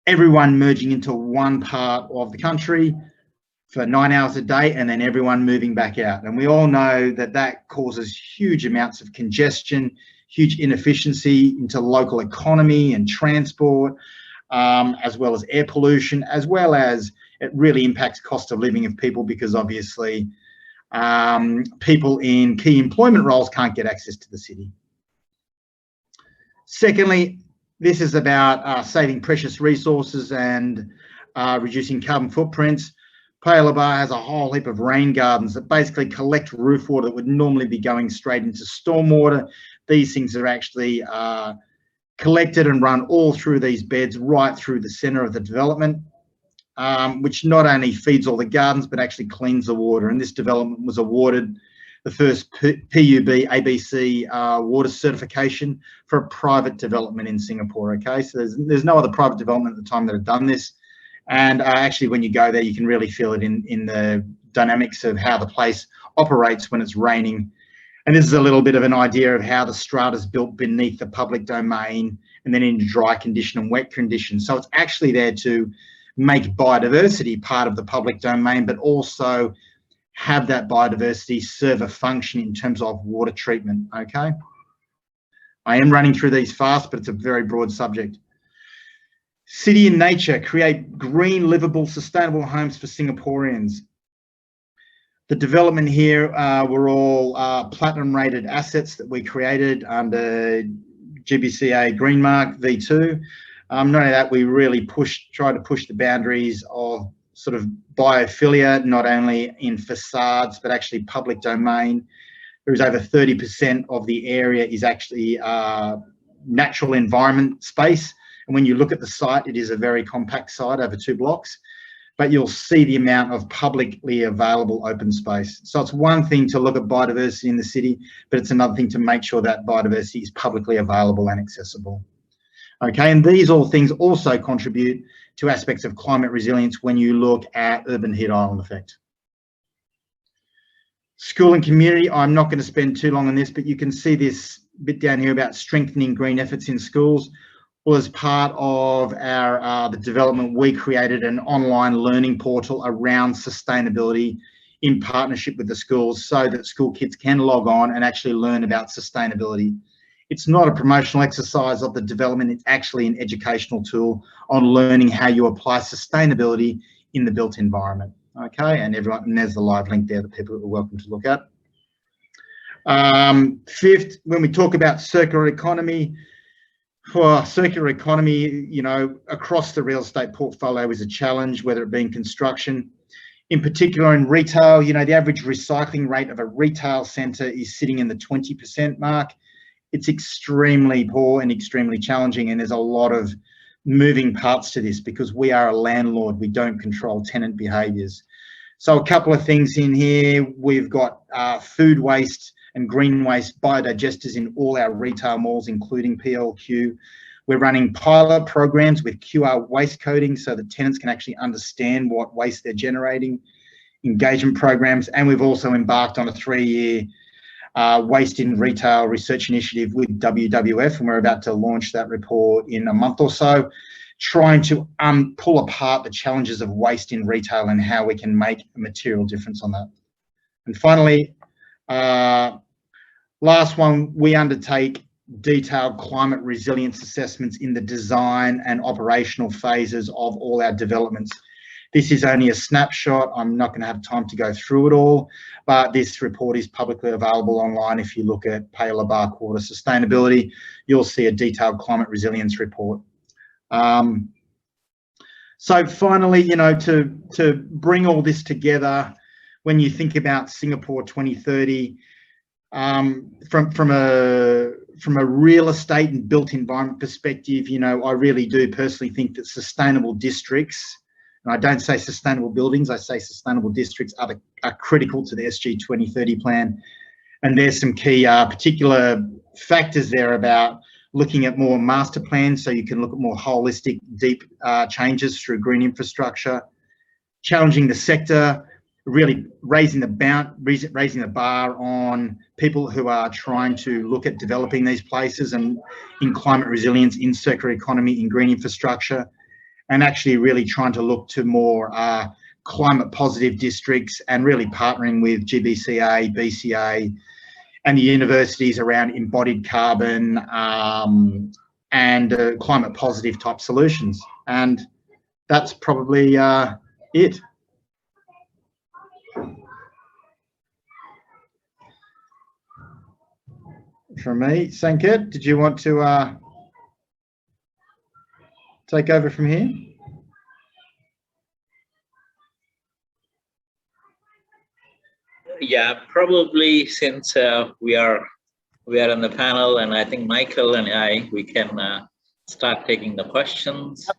everyone merging into one part of the country for 9 hours a day and then everyone moving back out. And we all know that that causes huge amounts of congestion, huge inefficiency into local economy and transport, as well as air pollution, as well as it really impacts cost of living of people because obviously people in key employment roles can't get access to the city. Secondly, this is about saving precious resources and reducing carbon footprints. Paya Lebar has a whole heap of rain gardens that basically collect roof water that would normally be going straight into stormwater. These things are actually collected and run all through these beds, right through the centre of the development, which not only feeds all the gardens, but actually cleans the water. And this development was awarded the first PUB ABC water certification for a private development in Singapore, okay? So there's no other private development at the time that have done this. And actually, when you go there, you can really feel it in the dynamics of how the place operates when it's raining. And this is a little bit of an idea of how the strata is built beneath the public domain and then in dry condition and wet condition. So it's actually there to make biodiversity part of the public domain, but also have that biodiversity serve a function in terms of water treatment, okay? I am running through these fast, but it's a very broad subject. City and nature, create green, livable, sustainable homes for Singaporeans. The development here were all platinum rated assets that we created under GBCA Green Mark V2. Not only that, we really try to push the boundaries of sort of biophilia, not only in facades, but actually public domain. There is over 30% of the area is actually natural environment space. And when you look at the site, it is a very compact site over 2 blocks, but you'll see the amount of publicly available open space. So it's one thing to look at biodiversity in the city, but it's another thing to make sure that biodiversity is publicly available and accessible. Okay, and these all things also contribute to aspects of climate resilience when you look at urban heat island effect. School and community, I'm not going to spend too long on this, but you can see this bit down here about strengthening green efforts in schools. Well, as part of our the development, we created an online learning portal around sustainability in partnership with the schools so that school kids can log on and actually learn about sustainability. It's not a promotional exercise of the development, it's actually an educational tool on learning how you apply sustainability in the built environment. Okay, and there's the live link there that people are welcome to look at. Fifth, when we talk about circular economy, circular economy, you know, across the real estate portfolio is a challenge, whether it be in construction. In particular in retail, you know, the average recycling rate of a retail centre is sitting in the 20% mark. It's extremely poor and extremely challenging, and there's a lot of moving parts to this because we are a landlord, we don't control tenant behaviours. So a couple of things in here, we've got food waste and green waste biodigesters in all our retail malls, including PLQ. We're running pilot programs with QR waste coding so that tenants can actually understand what waste they're generating, engagement programs, and we've also embarked on a 3-year waste in retail research initiative with WWF, and we're about to launch that report in a month or so, trying to pull apart the challenges of waste in retail and how we can make a material difference on that. And finally, last one, we undertake detailed climate resilience assessments in the design and operational phases of all our developments. This is only a snapshot. I'm not going to have time to go through it all, but this report is publicly available online. If you look at Paler Bar Quarter Sustainability, you'll see a detailed climate resilience report. So finally, you know, to bring all this together, when you think about Singapore 2030, from a real estate and built environment perspective, you know, I really do personally think that sustainable districts, and I don't say sustainable buildings, I say sustainable districts are critical to the SG 2030 plan. And there's some key particular factors there about looking at more master plans so you can look at more holistic, deep changes through green infrastructure, challenging the sector, really raising the bar on people who are trying to look at developing these places and in climate resilience, in circular economy, in green infrastructure, and actually really trying to look to more climate positive districts and really partnering with GBCA, BCA and the universities around embodied carbon and climate positive type solutions. And that's probably it. From me. Sanket, did you want to take over from here? Yeah, probably, since we are on the panel, and I think Michael and we can start taking the questions.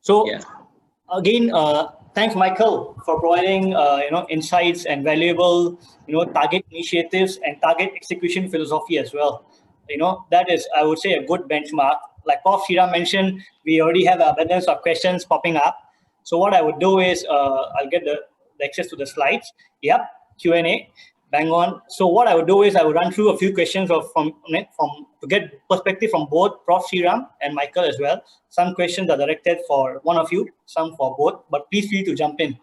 So yeah. Again, thanks, Michael, for providing you know, insights and valuable, you know, target initiatives and target execution philosophy as well. You know, that is, I would say, a good benchmark. Like Prof. Seeram mentioned, we already have abundance of questions popping up. So what I would do is I'll get the access to the slides. Yep, Q&A. Bang on. So what I would do is I would run through a few questions to get perspective from both Prof. Seeram and Michael as well. Some questions are directed for one of you, some for both, but please feel free to jump in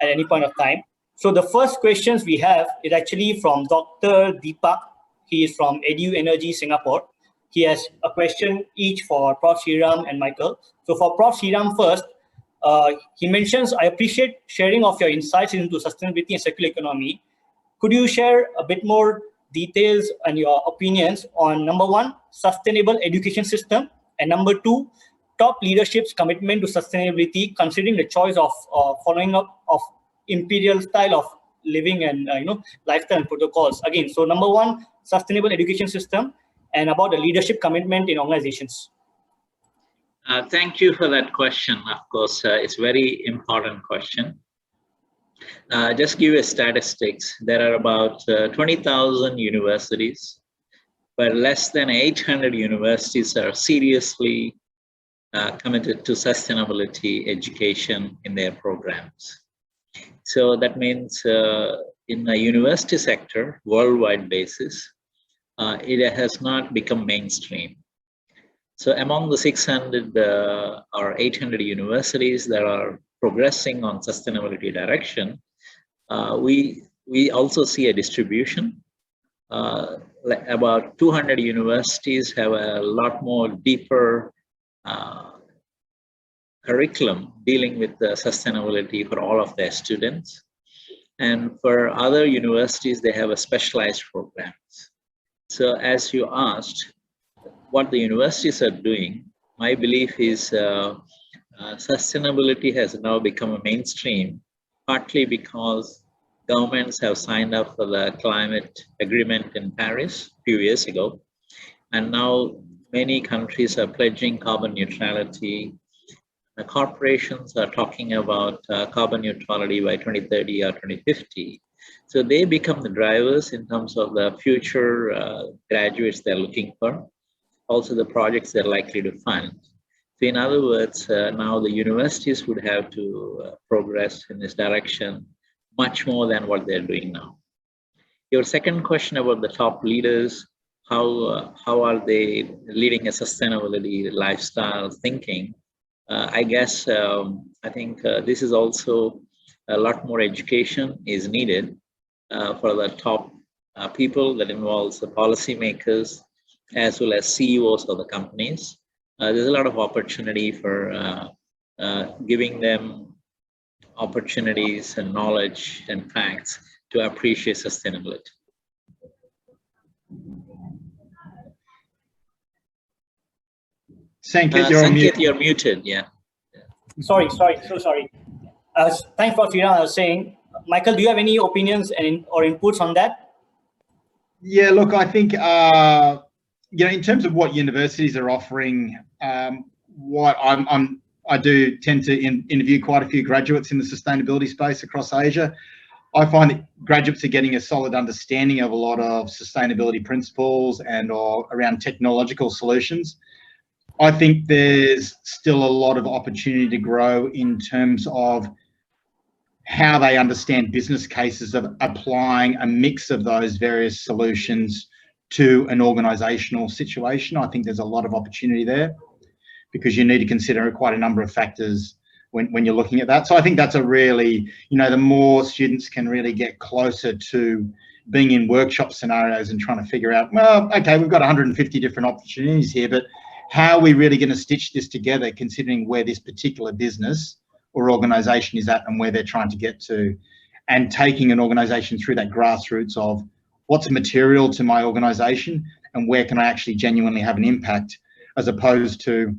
at any point of time. So the first questions we have is actually from Dr. Deepak. He is from Edu Energy Singapore. He has a question each for Prof. Seeram and Michael. So for Prof. Seeram first, he mentions, I appreciate sharing of your insights into sustainability and circular economy. Could you share a bit more details and your opinions on number one, sustainable education system, and number two, top leadership's commitment to sustainability, considering the choice of following up of imperial style of living and lifestyle and protocols. Again, so number one, sustainable education system, and about the leadership commitment in organizations. Thank you for that question. Of course, it's a very important question. Just give you statistics. There are about 20,000 universities, but less than 800 universities are seriously committed to sustainability education in their programs. So that means in the university sector, worldwide basis, it has not become mainstream. So among the 600 or 800 universities that are progressing on sustainability direction, we also see a distribution. About 200 universities have a lot more deeper curriculum dealing with the sustainability for all of their students. And for other universities, they have a specialized programs. So as you asked, what the universities are doing, my belief is sustainability has now become a mainstream, partly because governments have signed up for the climate agreement in Paris a few years ago. And now many countries are pledging carbon neutrality. The corporations are talking about carbon neutrality by 2030 or 2050. So they become the drivers in terms of the future graduates they're looking for, also the projects they're likely to fund. So in other words, now the universities would have to progress in this direction much more than what they're doing now. Your second question about the top leaders, how are they leading a sustainability lifestyle thinking? I guess, I think this is also a lot more education is needed for the top people that involves the policymakers as well as CEOs of the companies. There's a lot of opportunity for giving them opportunities and knowledge and facts to appreciate sustainability. Sanket, you're muted. Yeah. Sorry, so sorry. Thanks for Seeram. I was saying, Michael, do you have any opinions or inputs on that? Yeah, look, I think in terms of what universities are offering, what I do tend to interview quite a few graduates in the sustainability space across Asia. I find that graduates are getting a solid understanding of a lot of sustainability principles and around technological solutions. I think there's still a lot of opportunity to grow in terms of how they understand business cases of applying a mix of those various solutions to an organisational situation. I think there's a lot of opportunity there because you need to consider quite a number of factors when you're looking at that. So I think that's a really, the more students can really get closer to being in workshop scenarios and trying to figure out, well, okay, we've got 150 different opportunities here, but how are we really going to stitch this together considering where this particular business or organisation is at and where they're trying to get to, and taking an organisation through that grassroots of what's material to my organisation and where can I actually genuinely have an impact, as opposed to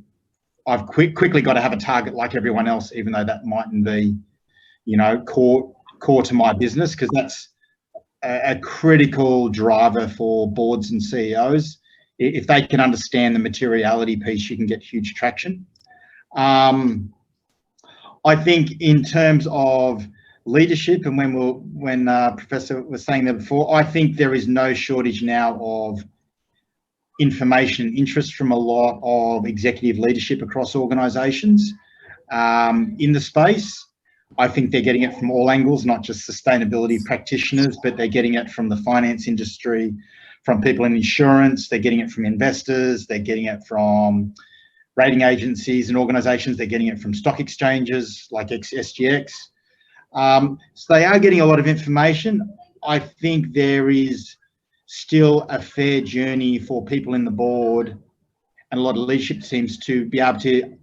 I've quickly got to have a target like everyone else, even though that mightn't be, core to my business, because that's a critical driver for boards and CEOs. If they can understand the materiality piece, you can get huge traction. I think in terms of leadership, and when Professor was saying that before, I think there is no shortage now of information and interest from a lot of executive leadership across organisations in the space. I think they're getting it from all angles, not just sustainability practitioners, but they're getting it from the finance industry, from people in insurance, they're getting it from investors, they're getting it from rating agencies and organisations, they're getting it from stock exchanges like SGX. So they are getting a lot of information. I think there is still a fair journey for people in the board and a lot of leadership teams to be able to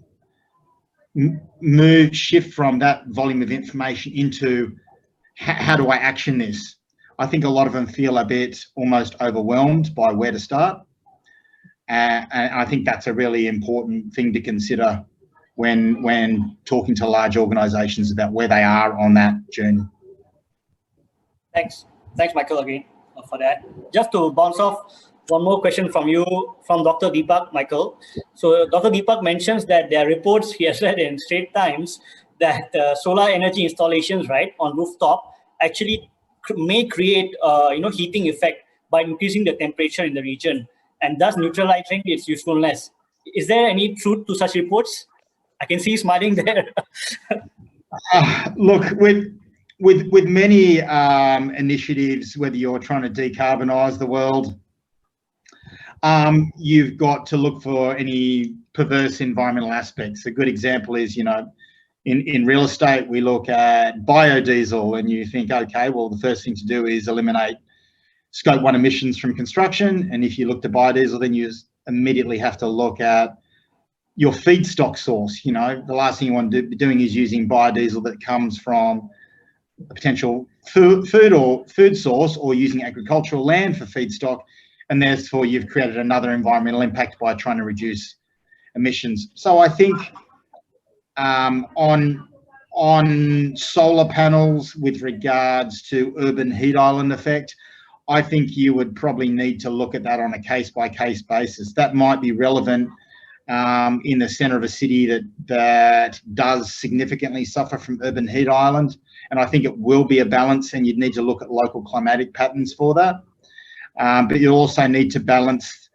shift from that volume of information into how do I action this? I think a lot of them feel a bit almost overwhelmed by where to start. And I think that's a really important thing to consider when talking to large organisations about where they are on that journey. Thanks, Michael, again for that. Just to bounce off one more question from you, from Dr. Deepak, Michael. So Dr. Deepak mentions that there are reports he has read in Straits Times that solar energy installations, right, on rooftop actually may create, heating effect by increasing the temperature in the region and thus neutralizing its usefulness. Is there any truth to such reports? I can see you smiling there. Look, with many initiatives, whether you're trying to decarbonise the world, you've got to look for any perverse environmental aspects. A good example is, in real estate, we look at biodiesel and you think, okay, well, the first thing to do is eliminate Scope 1 emissions from construction. And if you look to biodiesel, then you immediately have to look at your feedstock source. The last thing you want to be doing is using biodiesel that comes from a potential food source or using agricultural land for feedstock. And therefore, you've created another environmental impact by trying to reduce emissions. So I think on solar panels with regards to urban heat island effect, I think you would probably need to look at that on a case-by-case basis. That might be relevant in the centre of a city that does significantly suffer from urban heat island, and I think it will be a balance, and you'd need to look at local climatic patterns for that. But you also need to balance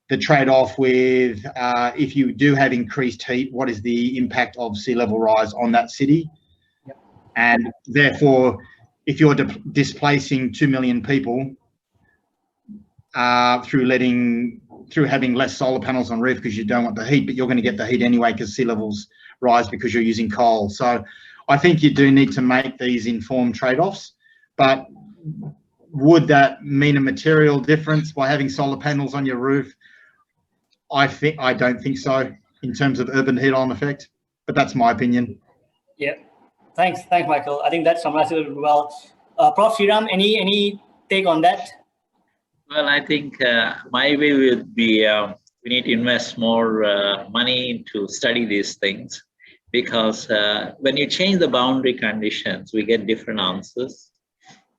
the trade-off with if you do have increased heat, what is the impact of sea level rise on that city? Yep. And therefore, if you're displacing 2 million people through having less solar panels on roof because you don't want the heat, but you're going to get the heat anyway because sea levels rise because you're using coal. So I think you do need to make these informed trade-offs, but would that mean a material difference by having solar panels on your roof? I don't think so in terms of urban heat island effect, but that's my opinion. Yeah, thanks, Michael. I think that summarizes it well. Prof. Seeram, any take on that? Well, I think my way would be we need to invest more money to study these things, because when you change the boundary conditions, we get different answers.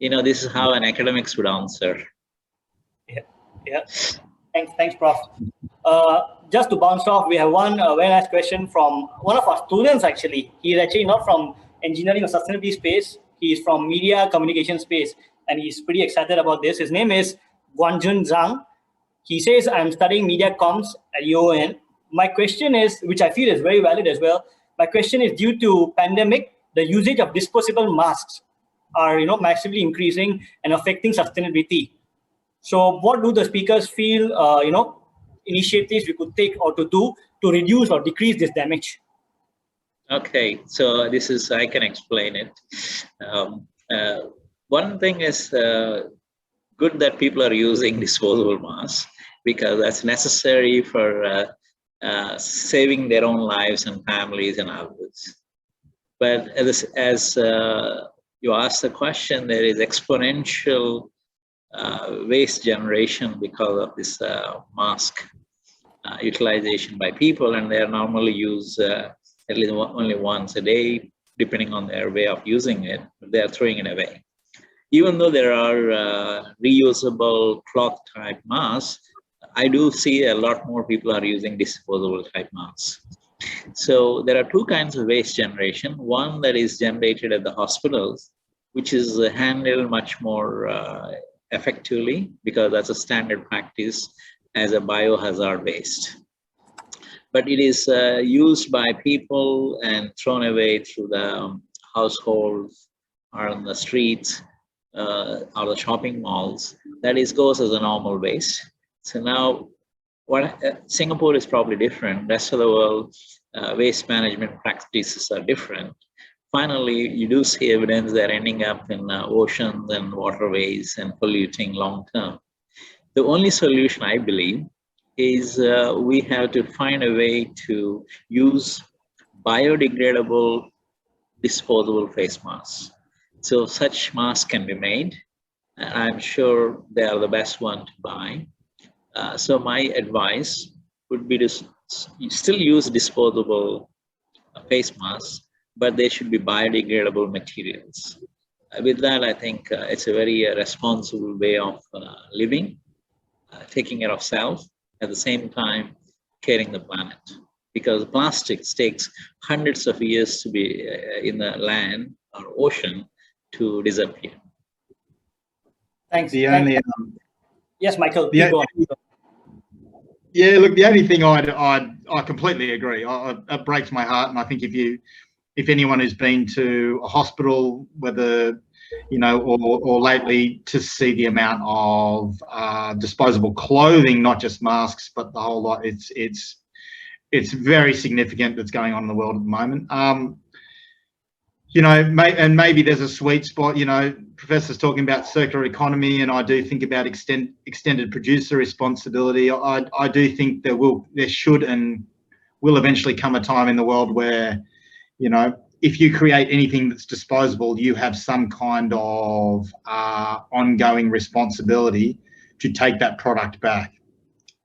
This is how an academics would answer. Yeah. Thanks, Prof. Just to bounce off, we have one very nice question from one of our students, actually. He's actually not from engineering or sustainability space. He's from media communication space, and he's pretty excited about this. His name is Guanjun Zhang. He says, I'm studying media comms at UON. My question is, which I feel is very valid as well, my question is, due to pandemic, the usage of disposable masks are massively increasing and affecting sustainability. So what do the speakers feel, initiatives we could take or to do to reduce or decrease this damage? Okay, so I can explain it. One thing is good that people are using disposable masks, because that's necessary for saving their own lives and families and others. But as you asked the question, there is exponential waste generation because of this mask utilization by people, and they are normally used at least only once a day, depending on their way of using it. They are throwing it away. Even though there are reusable cloth type masks, I do see a lot more people are using disposable type masks. So there are two kinds of waste generation. One that is generated at the hospitals, which is handled much more effectively, because that's a standard practice as a biohazard waste. But it is used by people and thrown away through the households or on the streets or the shopping malls, that goes as a normal waste. So now, Singapore is probably different. Rest of the world, waste management practices are different. Finally, you do see evidence they're ending up in oceans and waterways and polluting long term. The only solution, I believe, is we have to find a way to use biodegradable disposable face masks. So such masks can be made, and I'm sure they are the best one to buy. So my advice would be to still use disposable face masks, but they should be biodegradable materials. With that, I think it's a very responsible way of living, taking care of self, at the same time caring the planet. Because plastics takes hundreds of years to be in the land or ocean to disappear. Thanks. The only yes, Michael. Keep going. Yeah, look, the only thing I completely agree. It breaks my heart, and I think if anyone who's been to a hospital, whether or lately, to see the amount of disposable clothing, not just masks, but the whole lot, it's very significant that's going on in the world at the moment. And maybe there's a sweet spot. Professor's talking about circular economy, and I do think about extended producer responsibility. I do think there should and will eventually come a time in the world where, if you create anything that's disposable, you have some kind of ongoing responsibility to take that product back,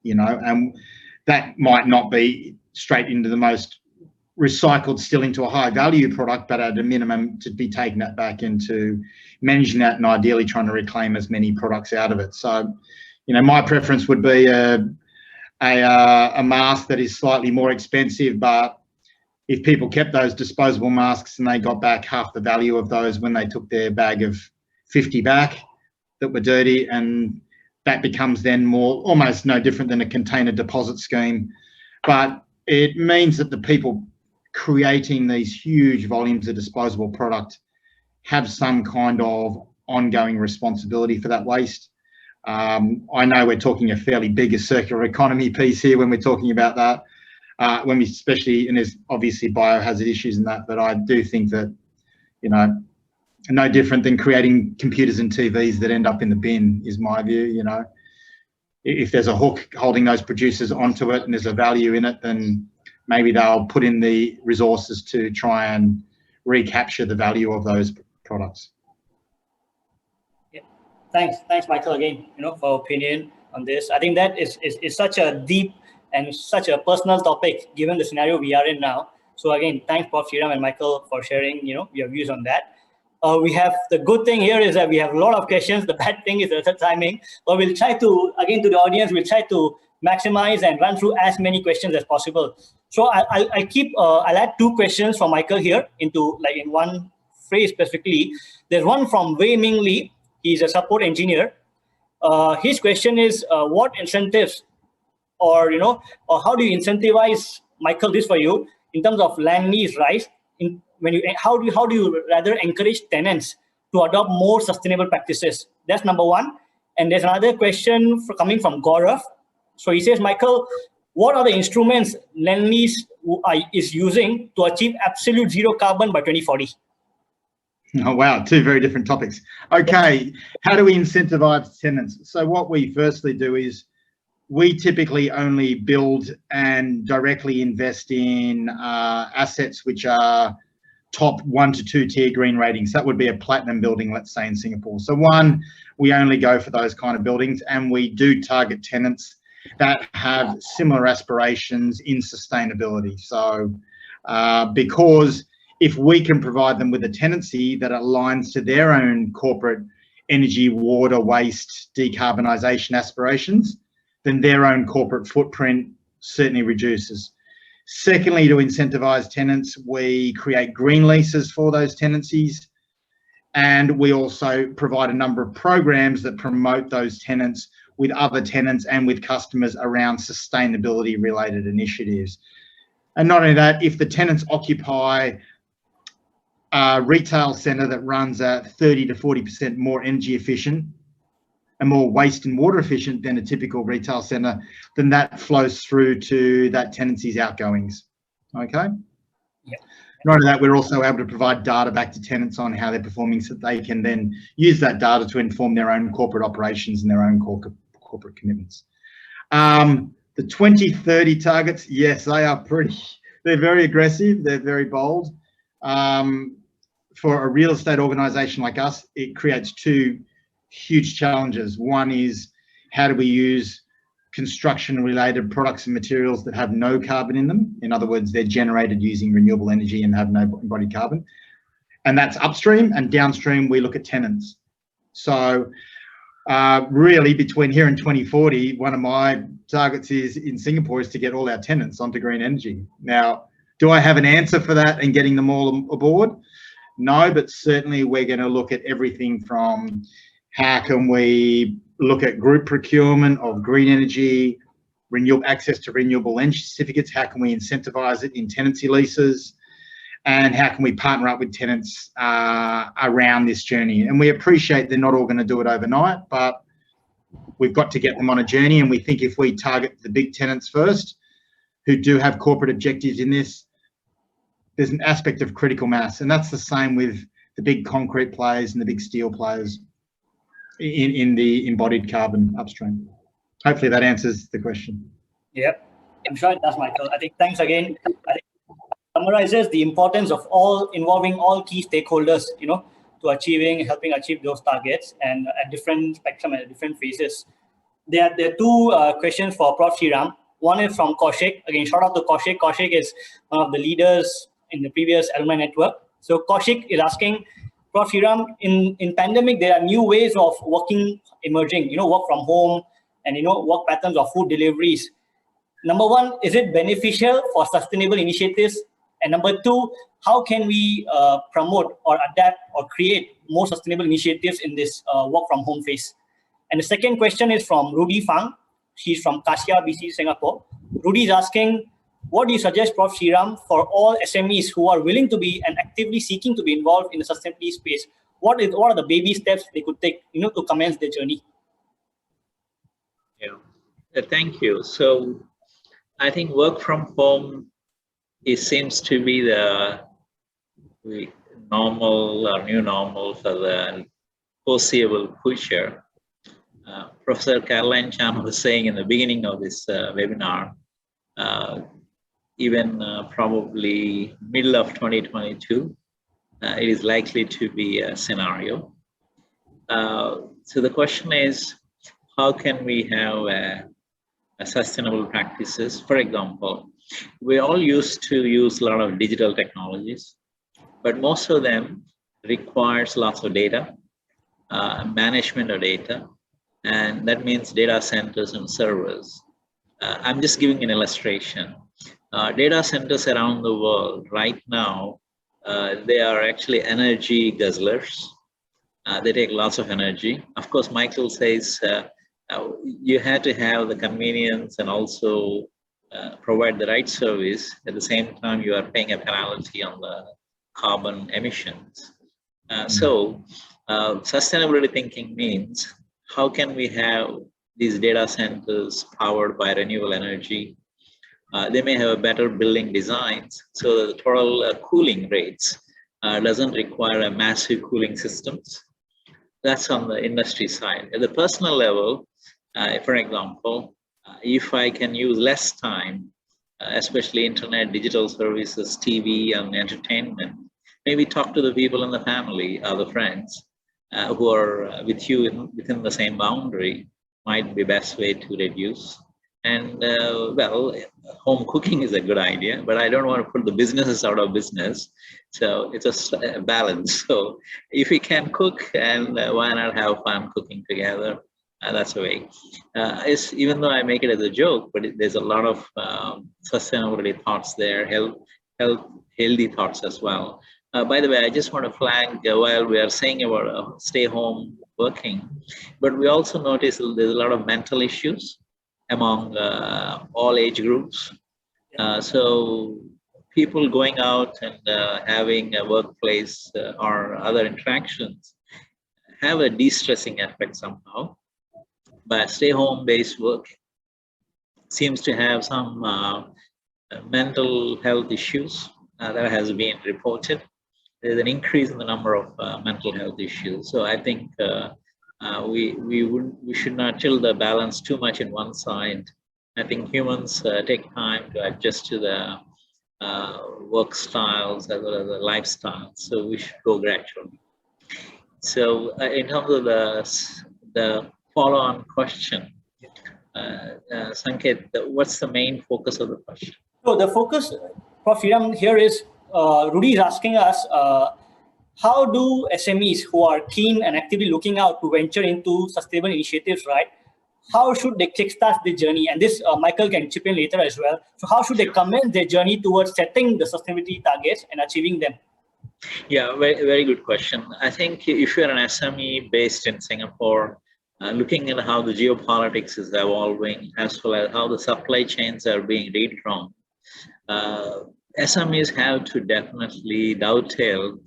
and that might not be straight into the most recycled, still into a high value product, but at a minimum to be taking that back into managing that and ideally trying to reclaim as many products out of it. So, my preference would be a mask that is slightly more expensive, but if people kept those disposable masks and they got back half the value of those when they took their bag of 50 back that were dirty, and that becomes then more almost no different than a container deposit scheme. But it means that the people creating these huge volumes of disposable product have some kind of ongoing responsibility for that waste. I know we're talking a fairly big circular economy piece here when we're talking about that, especially, and there's obviously biohazard issues in that, but I do think that, no different than creating computers and TVs that end up in the bin is my view. If there's a hook holding those producers onto it and there's a value in it, then maybe they'll put in the resources to try and recapture the value of those products. Yeah. Thanks, Michael, again, for opinion on this. I think that is such a deep and such a personal topic given the scenario we are in now. So again, thanks, Prof. Seeram and Michael, for sharing, your views on that. We have the good thing here is that we have a lot of questions. The bad thing is the timing, but we'll try to, again, to the audience, we'll try to maximize and run through as many questions as possible. So I'll add two questions from Michael here in one phrase specifically. There's one from Wei Ming Lee. He's a support engineer. His question is, what incentives or how do you incentivize, Michael, this for you, in terms of land lease rise? How do you rather encourage tenants to adopt more sustainable practices? That's number one. And there's another question coming from Gaurav. So he says, Michael, what are the instruments land lease is using to achieve absolute zero carbon by 2040? Oh, wow, two very different topics. Okay, how do we incentivize tenants? So what we firstly do is we typically only build and directly invest in assets which are top 1 to 2 tier green ratings. That would be a platinum building, let's say, in Singapore. So one, we only go for those kind of buildings, and we do target tenants that have similar aspirations in sustainability. So because if we can provide them with a tenancy that aligns to their own corporate energy, water, waste, decarbonisation aspirations, then their own corporate footprint certainly reduces. Secondly, to incentivise tenants, we create green leases for those tenancies, and we also provide a number of programs that promote those tenants with other tenants and with customers around sustainability related initiatives. And not only that, if the tenants occupy retail centre that runs at 30 to 40% more energy efficient and more waste and water efficient than a typical retail centre, then that flows through to that tenancy's outgoings. Okay. Yeah. Not only that, we're also able to provide data back to tenants on how they're performing, so that they can then use that data to inform their own corporate operations and their own corporate commitments. The 2030 targets, yes, they're very aggressive, they're very bold. For a real estate organisation like us, it creates two huge challenges. One is, how do we use construction-related products and materials that have no carbon in them? In other words, they're generated using renewable energy and have no embodied carbon. And that's upstream, and downstream, we look at tenants. So really, between here and 2040, one of my targets in Singapore is to get all our tenants onto green energy. Now, do I have an answer for that and getting them all aboard? No, but certainly we're going to look at everything from how can we look at group procurement of green energy, renewable access to renewable energy certificates, how can we incentivize it in tenancy leases, and how can we partner up with tenants around this journey. And we appreciate they're not all going to do it overnight, but we've got to get them on a journey. And we think if we target the big tenants first, who do have corporate objectives in this, there's an aspect of critical mass. And that's the same with the big concrete players and the big steel players in the embodied carbon upstream. Hopefully that answers the question. Yep, I'm sure it does, Michael. I think thanks again. I think it summarizes the importance of involving all key stakeholders, to helping achieve those targets, and at different spectrum and at different phases. There are two questions for Prof. Seeram. One is from Kaushik. Again, shout out to Kaushik. Kaushik is one of the leaders in the previous alumni network. So Kaushik is asking, Prof. Seeram, in pandemic, there are new ways of working emerging, work from home and, work patterns of food deliveries. Number one, is it beneficial for sustainable initiatives? And number two, how can we promote or adapt or create more sustainable initiatives in this work from home phase? And the second question is from Rudy Fang. She's from Kasia, BC, Singapore. Rudy is asking, what do you suggest, Prof. Seeram, for all SMEs who are willing to be and actively seeking to be involved in the sustainability space? What are the baby steps they could take, to commence their journey? Yeah, thank you. So I think work from home, it seems to be the normal or new normal for the foreseeable future. Professor Caroline Chan was saying in the beginning of this webinar, even probably middle of 2022, it is likely to be a scenario. So the question is, how can we have sustainable practices? For example, we all used to use a lot of digital technologies, but most of them requires lots of data, management of data, and that means data centers and servers. I'm just giving an illustration. Data centers around the world right now, they are actually energy guzzlers. They take lots of energy. Of course, Michael says you have to have the convenience and also provide the right service. At the same time, you are paying a penalty on the carbon emissions. So sustainability thinking means, how can we have these data centers powered by renewable energy? They may have better building designs so that the total cooling rates doesn't require a massive cooling systems. That's on the industry side. At the personal level, for example, if I can use less time, especially internet, digital services, TV and entertainment, maybe talk to the people in the family or the friends who are with you within the same boundary might be best way to reduce. And well, home cooking is a good idea, but I don't want to put the businesses out of business. So it's a balance. So if we can cook, and why not have fun cooking together? That's the way. Even though I make it as a joke, but there's a lot of sustainability thoughts there, healthy thoughts as well. By the way, I just want to flag, while we are saying about stay home working, but we also notice there's a lot of mental issues among all age groups. So people going out and having a workplace or other interactions have a de-stressing effect somehow. But stay-home based work seems to have some mental health issues that has been reported. There's an increase in the number of mental health issues. So I think we should not tilt the balance too much in one side. I think humans take time to adjust to the work styles as well as the lifestyle. So we should go gradually. So in terms of the follow-on question, Sanket, what's the main focus of the question? So the focus, Prof. Seeram, here is Rudy is asking us, how do SMEs who are keen and actively looking out to venture into sustainable initiatives, right? How should they kickstart the journey? And this Michael can chip in later as well. So how should they commence their journey towards setting the sustainability targets and achieving them? Yeah, very, very good question. I think if you're an SME based in Singapore, looking at how the geopolitics is evolving, as well as how the supply chains are being redrawn, SMEs have to definitely dovetail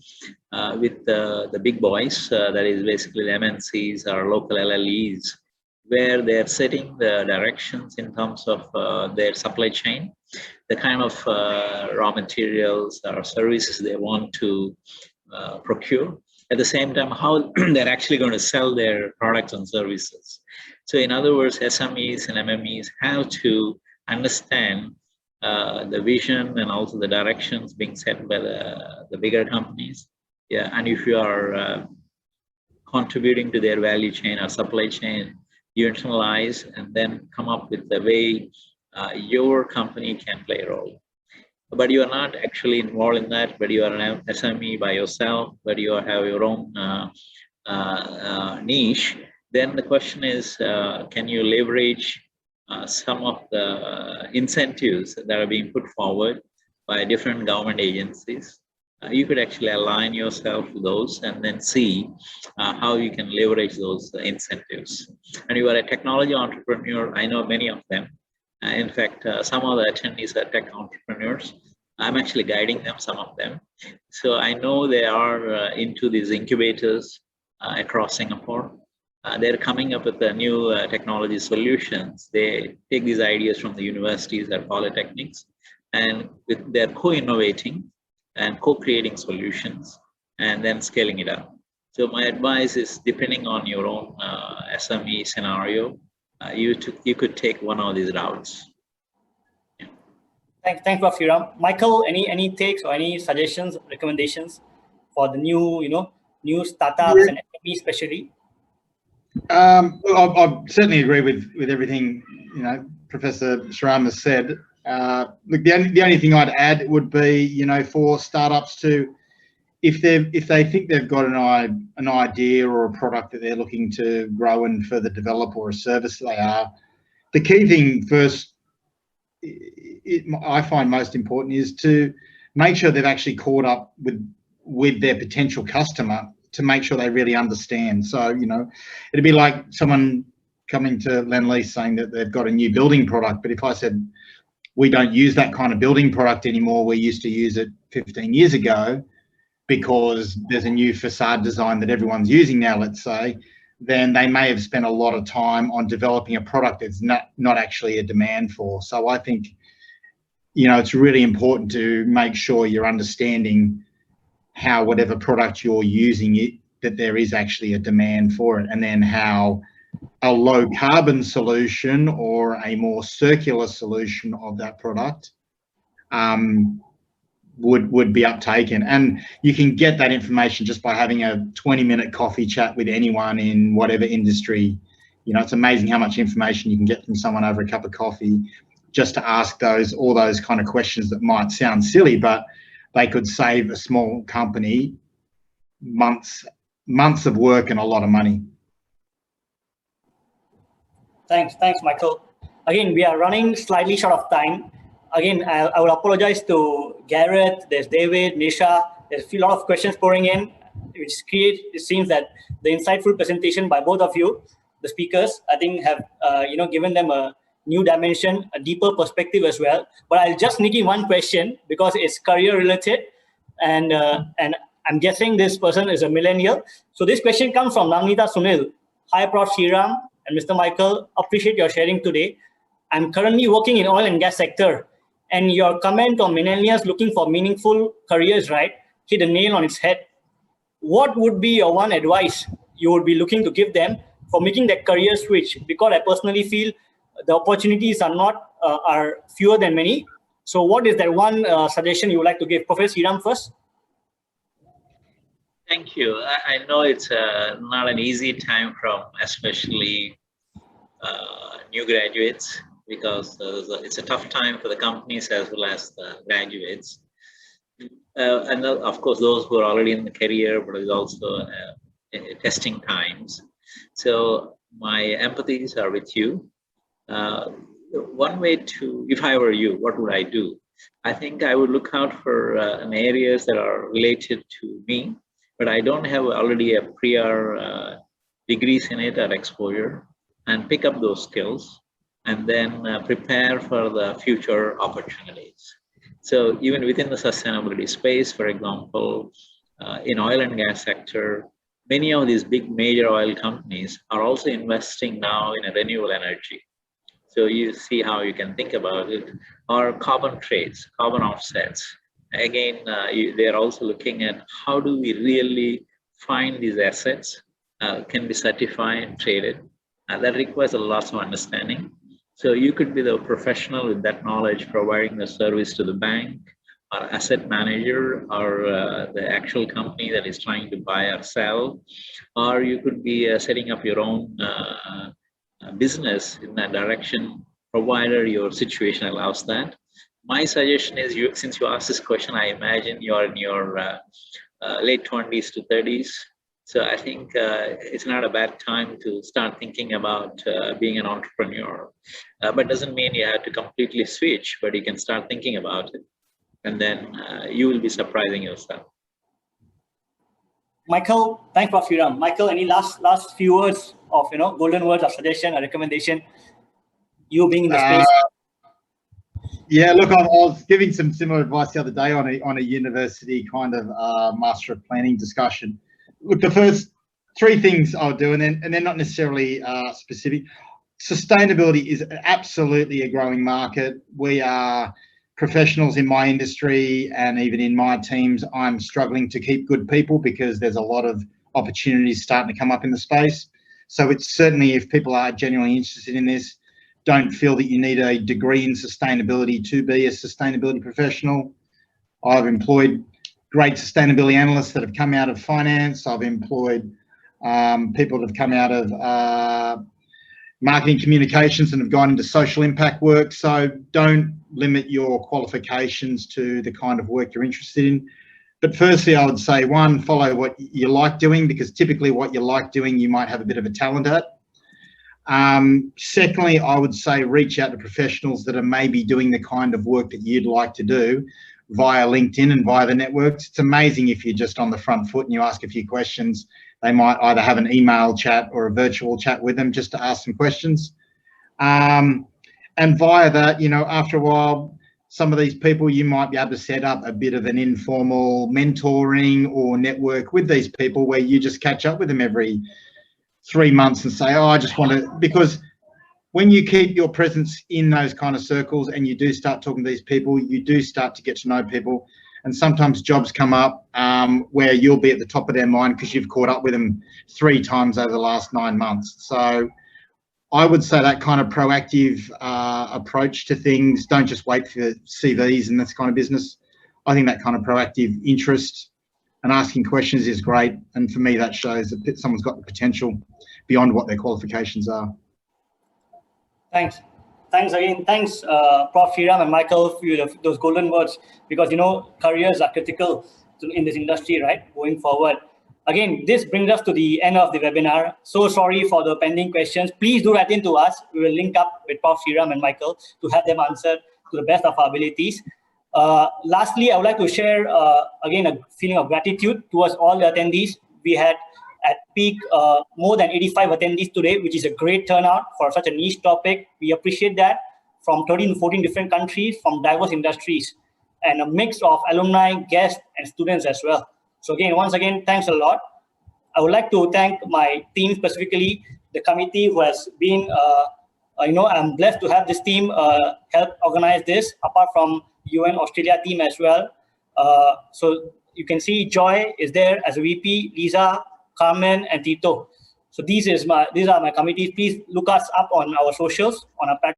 with the big boys, that is basically the MNCs or local LLEs, where they're setting the directions in terms of their supply chain, the kind of raw materials or services they want to procure. At the same time, how they're actually going to sell their products and services. So in other words, SMEs and MMEs have to understand the vision and also the directions being set by the bigger companies. Yeah, and if you are contributing to their value chain or supply chain, you internalize and then come up with the way your company can play a role. But you are not actually involved in that, but you are an SME by yourself, but you have your own niche. Then the question is, can you leverage some of the incentives that are being put forward by different government agencies? You could actually align yourself to those and then see how you can leverage those incentives. And you are a technology entrepreneur. I know many of them. In fact, some of the attendees are tech entrepreneurs. I'm actually guiding them, some of them. So I know they are into these incubators across Singapore. They're coming up with new technology solutions. They take these ideas from the universities or polytechnics, and they're co-innovating and co-creating solutions and then scaling it up. So my advice is, depending on your own SME scenario, you could take one of these routes. Yeah. Thanks, Prof. Seeram. Michael, any takes or any suggestions, recommendations for the new startups and SME especially? Well, I certainly agree with everything Professor Seeram has said. Look, the only thing I'd add would be, for startups to, if they think they've got an idea or a product that they're looking to grow and further develop, or a service they are, the key thing first, I find most important, is to make sure they've actually caught up with their potential customer, to make sure they really understand. So, it'd be like someone coming to Lend-Lease saying that they've got a new building product, but if I said, we don't use that kind of building product anymore, we used to use it 15 years ago because there's a new facade design that everyone's using now, let's say, then they may have spent a lot of time on developing a product that's not actually a demand for. So I think, it's really important to make sure you're understanding how whatever product you're using, that there is actually a demand for it, and then how a low carbon solution or a more circular solution of that product would be uptaken. And you can get that information just by having a 20-minute coffee chat with anyone in whatever industry. It's amazing how much information you can get from someone over a cup of coffee, just to ask all those kind of questions that might sound silly, but they could save a small company months of work and a lot of money. Thanks, Michael. Again, we are running slightly short of time. Again, I will apologize to Garrett, there's David, Nisha. There's a lot of questions pouring in, which it seems that the insightful presentation by both of you, the speakers, I think have given them a new dimension, a deeper perspective as well. But I'll just sneak in one question because it's career related, and I'm guessing this person is a millennial. So this question comes from Namnita Sunil. Hi, Prof. Seeram and Mr. Michael. Appreciate your sharing today. I'm currently working in oil and gas sector, and your comment on millennials looking for meaningful careers, right, hit the nail on its head. What would be your one advice you would be looking to give them for making that career switch? Because I personally feel the opportunities are fewer than many. So what is that one suggestion you would like to give? Professor Seeram first. Thank you. I know it's not an easy time from especially new graduates, because it's a tough time for the companies as well as the graduates. And of course, those who are already in the career, but it's also testing times. So my empathies are with you. One way to, if I were you, what would I do? I think I would look out for areas that are related to me, but I don't have already a prior degrees in it or exposure, and pick up those skills and then prepare for the future opportunities. So even within the sustainability space, for example, in oil and gas sector, many of these big major oil companies are also investing now in a renewable energy. So you see how you can think about it, or carbon trades, carbon offsets. Again, they're also looking at how do we really find these assets, can be certified, traded. That requires a lot of understanding. So you could be the professional with that knowledge providing the service to the bank or asset manager or the actual company that is trying to buy or sell, or you could be setting up your own business in that direction, provided your situation allows that. My suggestion is, since you asked this question, I imagine you're in your late 20s to 30s. So I think it's not a bad time to start thinking about being an entrepreneur. But doesn't mean you have to completely switch, but you can start thinking about it. And then you will be surprising yourself. Michael, thanks for Seeram. Michael, any last few words of golden words of suggestion or recommendation? You being in the space. Yeah, look, I was giving some similar advice the other day on a university kind of master of planning discussion. Look, the first three things I'll do, and they're not necessarily specific. Sustainability is absolutely a growing market. We are professionals in my industry, and even in my teams, I'm struggling to keep good people because there's a lot of opportunities starting to come up in the space. So it's certainly, if people are genuinely interested in this, don't feel that you need a degree in sustainability to be a sustainability professional. I've employed great sustainability analysts that have come out of finance. I've employed people that have come out of marketing communications and have gone into social impact work. So don't limit your qualifications to the kind of work you're interested in. But firstly, I would say, one, follow what you like doing, because typically what you like doing, you might have a bit of a talent at. Secondly, I would say reach out to professionals that are maybe doing the kind of work that you'd like to do via LinkedIn and via the networks. It's amazing if you're just on the front foot and you ask a few questions, they might either have an email chat or a virtual chat with them just to ask some questions. And via that, after a while, some of these people, you might be able to set up a bit of an informal mentoring or network with these people where you just catch up with them every 3 months and say, oh, I just want to, because when you keep your presence in those kind of circles and you do start talking to these people, you do start to get to know people. And sometimes jobs come up where you'll be at the top of their mind because you've caught up with them 3 times over the last 9 months. So I would say that kind of proactive approach to things, don't just wait for CVs and this kind of business. I think that kind of proactive interest and asking questions is great. And for me, that shows that someone's got the potential beyond what their qualifications are. Thanks again. Thanks, Prof. Seeram and Michael, for those golden words, because, careers are critical in this industry, right, going forward. Again, this brings us to the end of the webinar. So sorry for the pending questions. Please do write in to us. We will link up with Prof. Seeram and Michael to have them answered to the best of our abilities. Lastly, I would like to share, again, a feeling of gratitude towards all the attendees. We had at peak more than 85 attendees today, which is a great turnout for such a niche topic. We appreciate that, from 13 to 14 different countries, from diverse industries, and a mix of alumni, guests, and students as well. So again, once again, thanks a lot. I would like to thank my team, specifically the committee who has been, I'm blessed to have this team help organize this, apart from UN Australia team as well. So you can see Joy is there as a VP, Lisa, Carmen, and Tito. So these are my committees. Please look us up on our socials, on our platform.